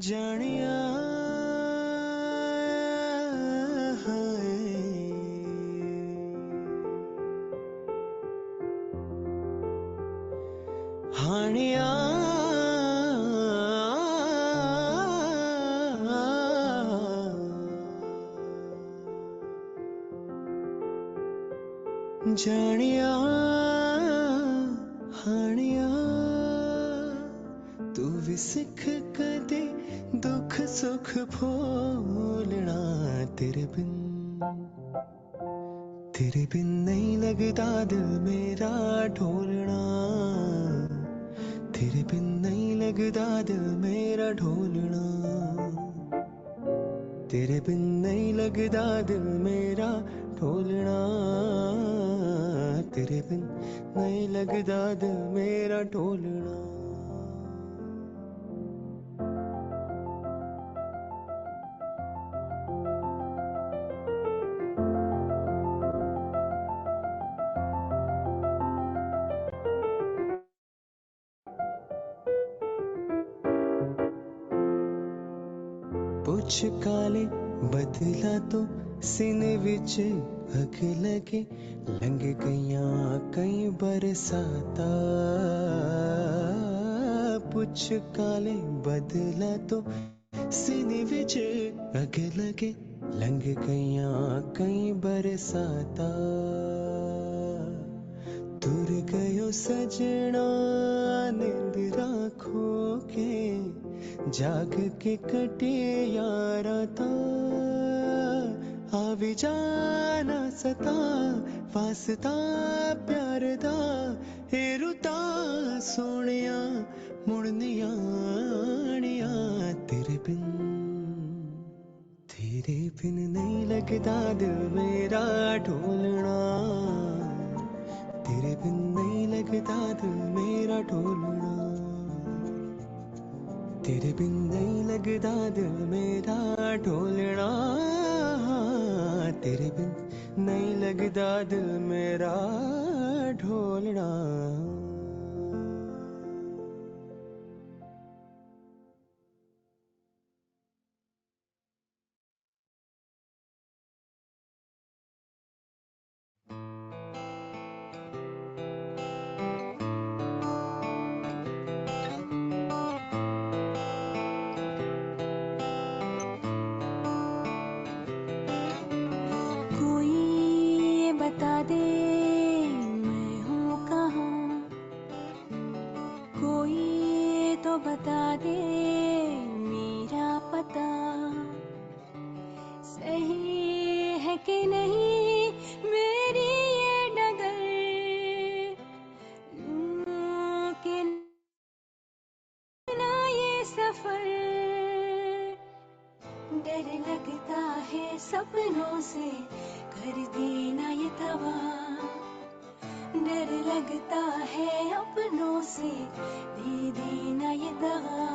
जानिया हानिया जानिया हानिया तू भी सिख कदे दुख सुख भूलना तेरे बिन नहीं लगता दिल मेरा ढोलना तेरे बिन नहीं लगता दिल मेरा ढोलना तेरे बिन नहीं लगता दिल मेरा ढोलना तेरे बिन नहीं लगता दिल मेरा ढोलना पुछ काले बदला तो सीने विच अग लगे लंघ गईयां कई बरसाता पुछ काले बदला तो सीने विच अग लगे लंघ गईयां कई बरसाता तुर गयो सजना नींद राखो के जाग के कटे यारा ता आवी जाना सता वास्ता प्यार दा ए रुता सोनिया मुड़निया तेरे बिन नहीं लगता दिल मेरा ढोलना तेरे बिन नहीं लगता दिल मेरा ढोलना तेरे बिन नहीं लगता दिल मेरा ढोलना तेरे बिन नहीं लगता दिल मेरा ढोलना बता दे मैं हूँ कहाँ कोई तो बता दे मेरा पता सही है कि नहीं मेरी ये डगर कि ना ये सफर डर लगता है सपनों से कर देना ये तवा डर लगता है अपनों से दे देना ये दवा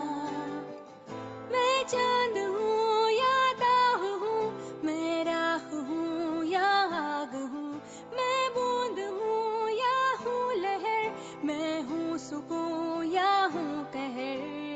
मैं चांद हूँ या दाग हूँ मैं राख हूँ या आग हूँ मैं बूंद हूँ या हूँ लहर मैं हूँ सुकून या हूँ कहर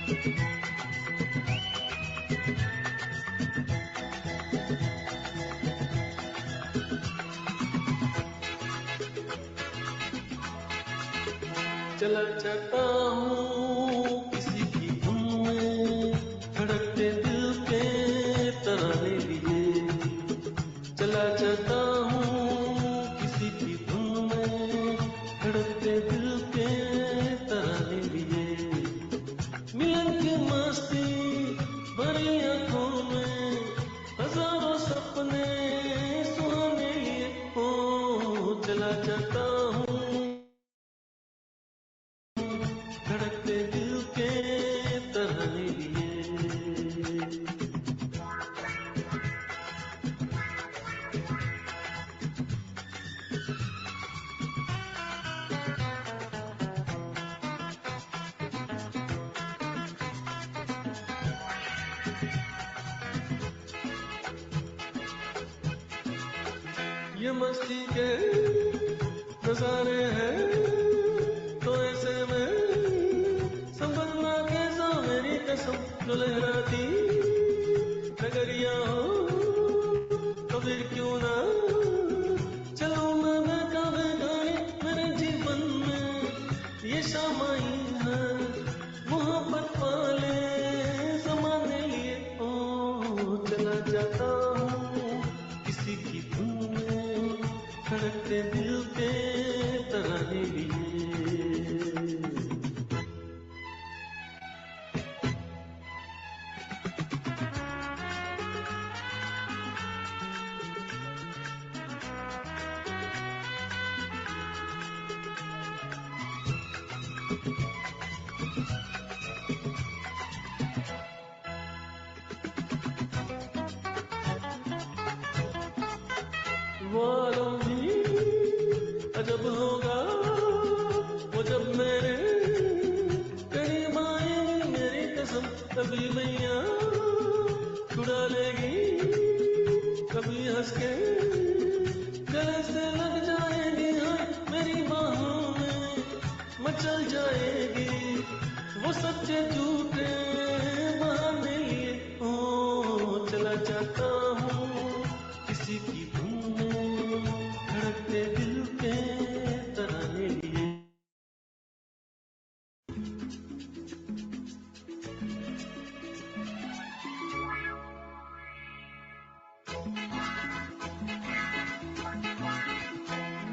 चला जाता हूँ किसी की धुन में, धड़कते दिल के तराने लिए। चला जाता हूँ किसी की धुन में, धड़कते दिल के तराने लिए। मिलन की मस्ती भरी आंखों में, हजारों सपने सुहाने लिए। ओ चला जाता हूँ धड़कते दिल के तराने लिए। ये मस्ती के नजारे हैं तो ऐसे में संभलना कैसा मेरी कसम। जो लहराती नगरिया हो तो फिर क्यों ना चलो मैं बहका बहकाने। मेरे जीवन में ये शाम आई है मोहब्बत वाले जमाने लिए। ओ चला जाता हूँ किसी की धुन में, धड़कते दिल के तराने लिए। वो आलम भी अजब होगा वो जब मेरे करीब आएगी मेरी कसम। कभी मैया छुड़ा लेगी, कभी हंस के गले से लग जाएगी। हाँ मेरी बाहों में मचल जाएगी वो सच्चे झूठे बहाने लिए। ओ चला जाता हूँ किसी की धुन में, धड़कते दिल के तराने लिए।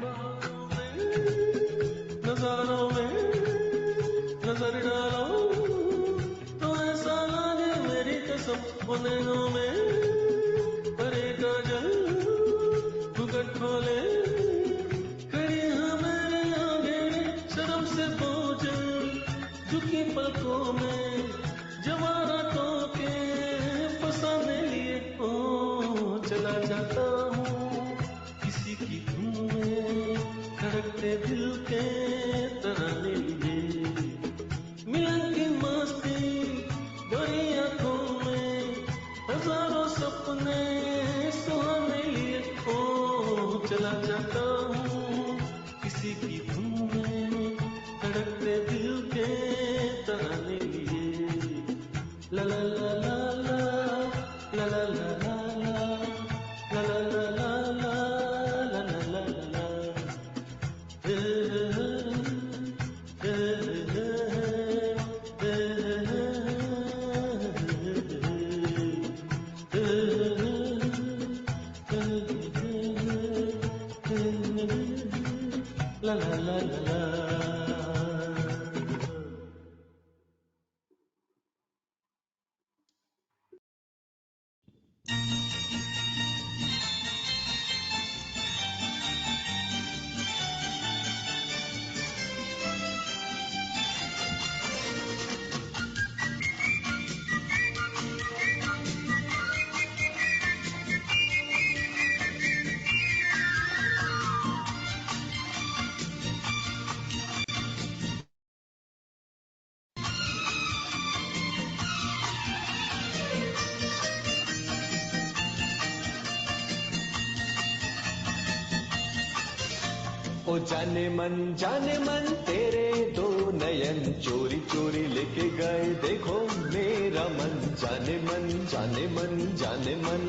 बहारों में नजारों में नजर डालो तो ऐसा लागे मेरी कसम। वो नैनों में परे काजल घूंघट खोले खड़ी है मेरे आगे। शर्म से बोझल झुकी पलकों में जवारातों के फसाने लिए। ओ चला जाता हूँ किसी की धुन में, धड़कते दिल के तराने लिए। मिलन की मस्ती भरी आंखों में, हजारों सपने सुहाने लिए। ओ चला जाता हूँ किसी की धुन में, धड़कते दिल के तराने लिए। ला ला ला ला ला ला ला ला ला ला ला ला ला ला ला ला ला ला ला। ओ जाने मन तेरे दो नयन चोरी चोरी लेके गए देखो मेरा मन जाने मन जाने मन जाने मन।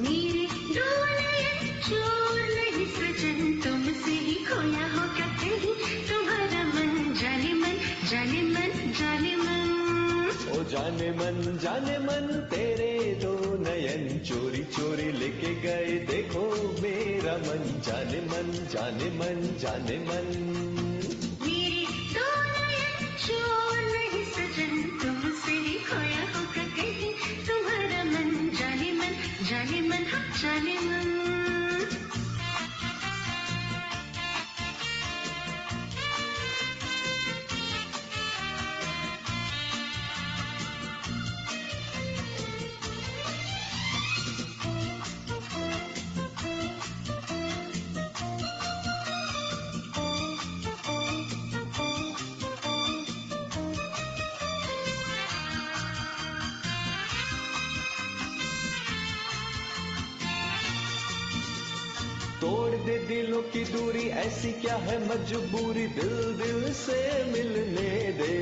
मेरे दो नयन चोर नहीं सजन तुमसे ही खोया होगा कहीं तुम्हारा मन जाने मन जाने मन जाने मन। ओ जाने मन तेरे दो नयन चोरी चोरी लेके गए देखो मेरा मन जाने मन जाने मन जाने मन। मेरे दो नयन चोर नहीं सजन तुमसे ही खोया होगा कहीं तुम्हारा मन जाने मन जाने मन हाँ जाने मन। तोड़ दे दिलों की दूरी ऐसी क्या है मजबूरी दिल दिल से मिलने दे।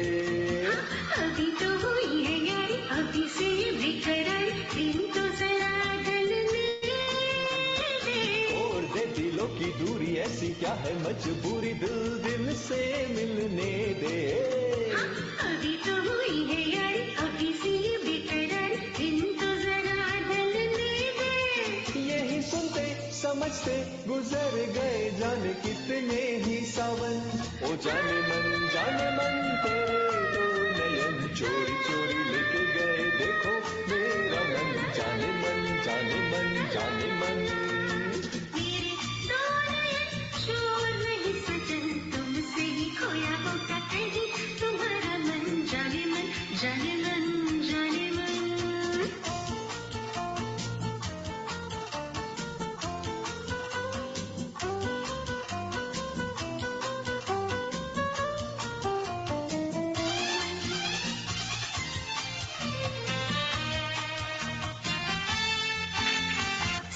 अभी तो हुई है यारी अभी से बेकरार दिन तो जरा ढलने दे। तोड़ दे दिलों की दूरी ऐसी क्या है मजबूरी दिल दिल से मिलने दे। अभी तो हुई है यारी अभी से बेकरार दिन तो जरा ढलने दे। यही सुनते समझते गुजर गए जाने कितने ही सावन। ओ जाने मन तेरे दो नयन चोरी चोरी लेके गए देखो मेरा मन जाने मन जाने मन जाने मन। मेरे दो नयन चोर नहीं सजन तुमसे ही खोया होगा कहीं तुम्हारा मन जाने मन जाने मन जाने मन।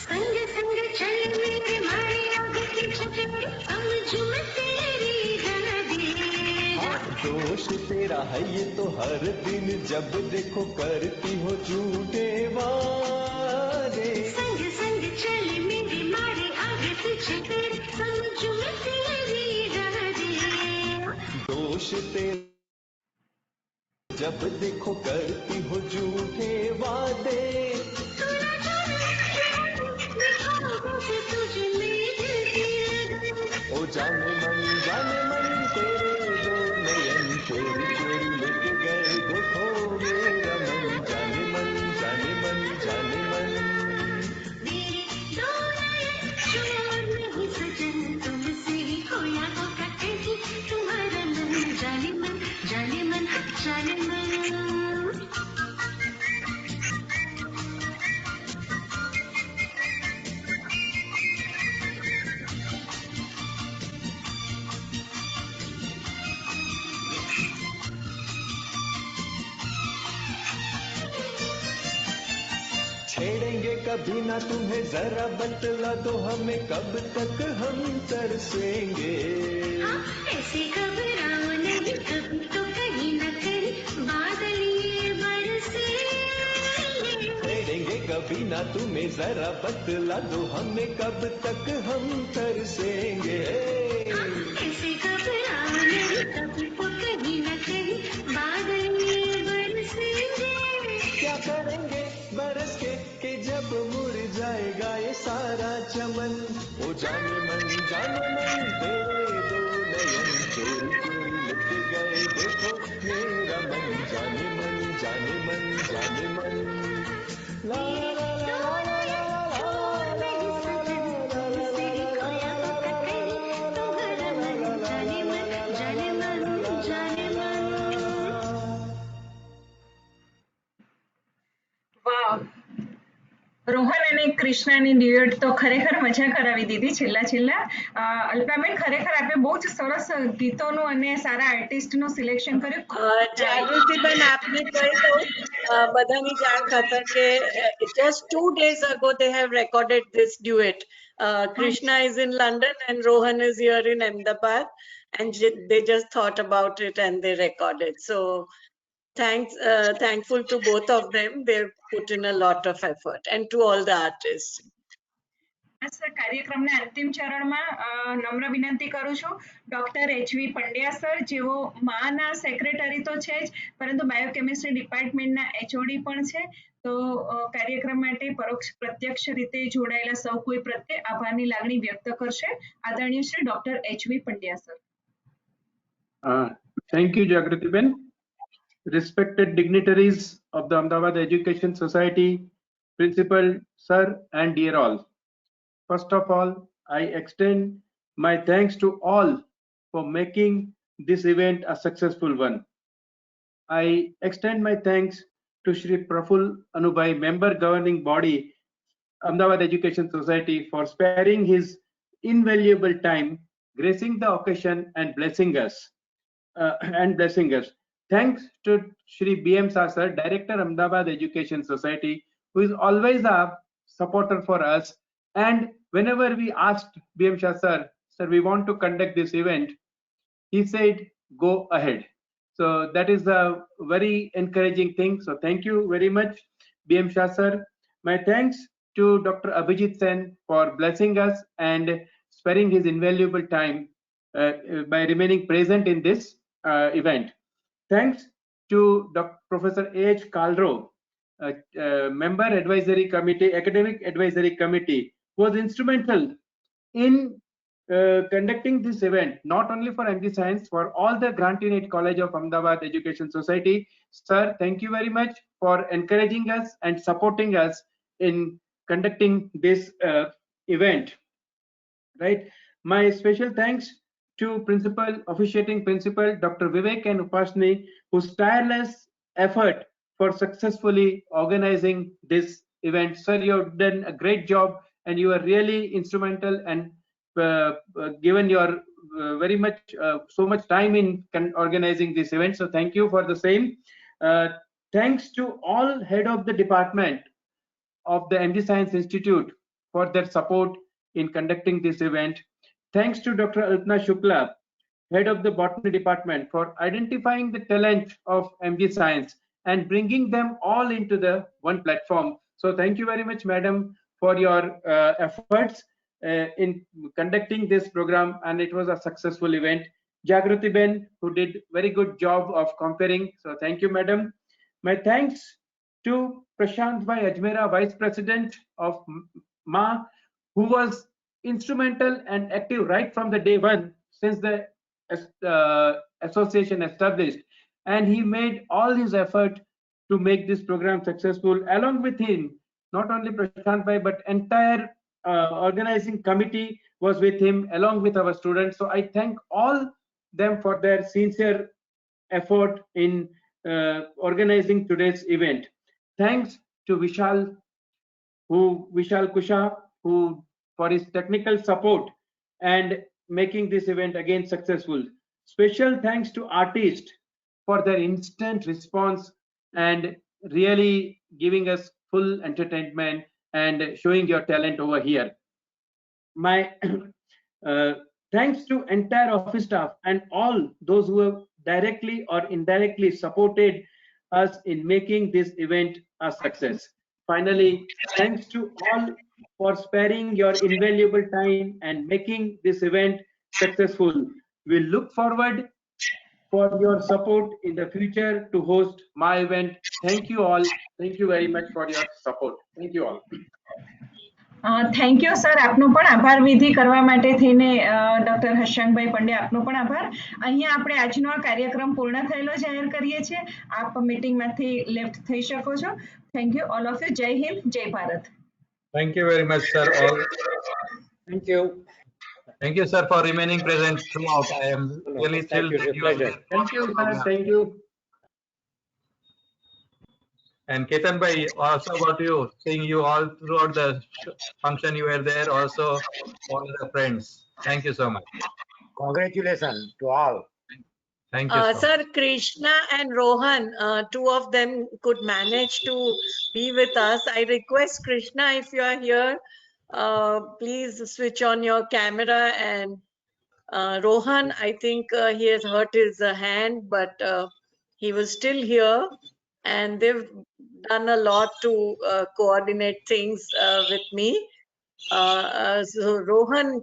संग संग चल मेरे मारे आगे पीछे तेरे हम झूम तेरी गाने। दोष तेरा है ये तो हर दिन जब देखो करती हो झूठे वादे। संग संग चल मेरे मारे आगे पीछे तेरे हम झूम तेरी गाने। दोष तेरा जब देखो करती हो झूठे वादे। तुझे मेरे ओ जाने मन तेरे दो नयन चोरी चोरी लेके गए देखो मेरा मन जाने मन जाने मन जाने मन। मेरे दो नयन चोर नहीं सजन तुमसे ही खोया होगा कहीं तुम्हारा मन जाने मन जाने मन हाँ जाने मन। छेड़ेंगे कभी ना तुम्हें जरा बतला दो हमें कब तक हम तरसेंगे। ऐसे घबराओ नहीं कभी तो कहीं न कहीं बादल ये बरसेंगे। छेड़ेंगे कभी ना तुम्हें जरा बतला दो हमें कब तक हम तरसेंगे। ऐसे घबराओ नहीं कभी तो कहीं न कहीं बादल ये बरसेंगे। क्या करेंगे बरस के जब मुड़ जाएगा ये सारा चमन। ओ जाने मन तेरे दो नयन चोरी चोरी लेके गए देखो मेरा मन जाने मन जाने मन जाने मन। ला ला ला ला ला રોહન અને કૃષ્ણાની ડ્યુએટ તો ખરેખર મજા કરાવી દીધી છેલ્લા અલ્પાબેન ખરેખર આપે બહુ જ સરસ ગીતોનું અને સારા આર્ટિસ્ટનું સિલેક્શન કર્યું. જાગૃતિબેન આપને કહી દઉં બધાની જાણ ખાતર કે just 2 days ago they have recorded this duet. Krishna is in London and Rohan is here in Ahmedabad, and they just thought about it and they recorded. So thankful to both of them. They've put in a lot of effort, and to all the artists. કાર્યક્રમના અંતિમ ચરણમાં નમ્ર વિનંતી કરું છું doctor HV Pandya sir, જેઓ માના secretary તો છે જ, પરંતુ બાયોકેમિસ્ટ્રી ડિપાર્ટમેન્ટના એચઓડી પણ છે. તો કાર્યક્રમ માટે પરોક્ષ પ્રત્યક્ષ રીતે જોડાયેલા સૌ કોઈ પ્રત્યે આભારની લાગણી વ્યક્ત કરશે. આદરણીય Shri doctor HV Pandya sir. Thank you, Jagriti Ben. Respected dignitaries of the Ahmedabad Education Society, Principal Sir, and dear all. First of all, I extend my thanks to all for making this event a successful one. I extend my thanks to Shri Praful Anubai, Member Governing Body, Ahmedabad Education Society, for sparing his invaluable time, gracing the occasion and blessing us. Thanks to Shri B.M. Sasar, Director, Ahmedabad Education Society, who is always a supporter for us. And whenever we asked B.M. Shah sir, we want to conduct this event, he said, go ahead. So that is a very encouraging thing. So thank you very much, B.M. Shah sir. My thanks to Dr. Abhijit Sen for blessing us and sparing his invaluable time by remaining present in this event. Thanks to Professor A.H. Kalro, Member Advisory Committee, Academic Advisory Committee, was instrumental in conducting this event, not only for MG Science, for all the Grant-in-Aid College of Ahmedabad Education Society. Sir, thank you very much for encouraging us and supporting us in conducting this event. Right. My special thanks to officiating principal Dr. Vivek and Upasni, whose tireless effort for successfully organizing this event. Sir, you have done a great job and you are really instrumental and given your very much so much time in organizing this event. So thank you for the same. Thanks to all head of the department of the MG Science Institute for their support in conducting this event. Thanks to Dr. Alpna Shukla, head of the botany department, for identifying the talent of MG Science and bringing them all into the one platform. So thank you very much, madam, for your efforts in conducting this program, and it was a successful event. Jagriti Ben, who did very good job of comparing. So thank you, madam. My thanks to Prashant Bhai Ajmera, Vice President of MA, who was instrumental and active right from the day one since the association established, and he made all his effort to make this program successful. Along with him, not only Prashant Bhai, but entire organizing committee was with him, along with our students. So I thank all them for their sincere effort in organizing today's event. Thanks to Vishal Kusha, who for his technical support and making this event again successful. Special thanks to artists for their instant response and really giving us full entertainment and showing your talent over here. My thanks to entire office staff and all those who have directly or indirectly supported us in making this event a success. Finally, thanks to all for sparing your invaluable time and making this event successful. We look forward for your support in the future to host my event. Thank you all. Thank you very much for your support. Thank you all. Thank you sir, આપનો પણ આભાર વિધિ કરવા માટે થઈને doctor હર્ષાંગભાઈ Pandya, આપનો પણ આભાર. અહીંયા આપણે આજનો આ કાર્યક્રમ પૂર્ણ થયેલો જાહેર કરીએ છીએ. આપ મીટિંગમાંથી લેફ્ટ થઈ શકો છો. Thank you all of you. જય હિન્દ, જય Bharat. Thank you very much, sir. All. Thank you. Thank you, sir, for remaining present throughout. I am really thrilled that you are here. Thank you, sir. Thank you. And Ketan bhai, also about you, seeing you all throughout the function, you were there, also all the friends. Thank you so much. Congratulations to all. Thank you so much. Sir, Krishna and Rohan, two of them could manage to be with us. I request Krishna, if you are here, please switch on your camera. And Rohan, I think he has hurt his hand, but he was still here. And they've done a lot to coordinate things with me. So Rohan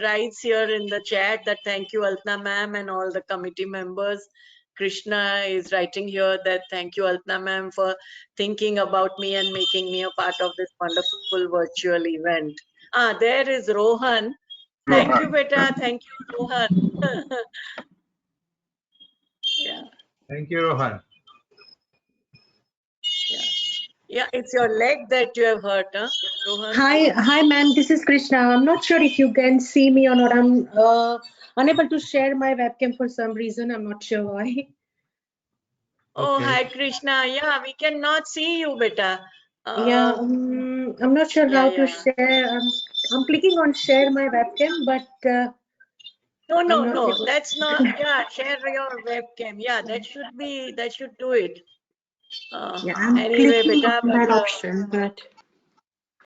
writes here in the chat that thank you, Altna ma'am, and all the committee members. Krishna is writing here that thank you, Altna ma'am, for thinking about me and making me a part of this wonderful virtual event. There is Rohan. Thank you, beta. Thank you, Rohan. Yeah. Thank you, Rohan. Yeah, it's your leg that you have hurt, huh, Rohan? Hi, ma'am. This is Krishna. I'm not sure if you can see me or not. I'm unable to share my webcam for some reason. I'm not sure why. Oh, hi, Krishna. Yeah, we cannot see you, beta. Yeah, I'm not sure how to share. I'm clicking on share my webcam, but no. Let's not. Yeah, share your webcam. Yeah, that should do it. yeah, I'm Anyway, clicking beta, on that option, but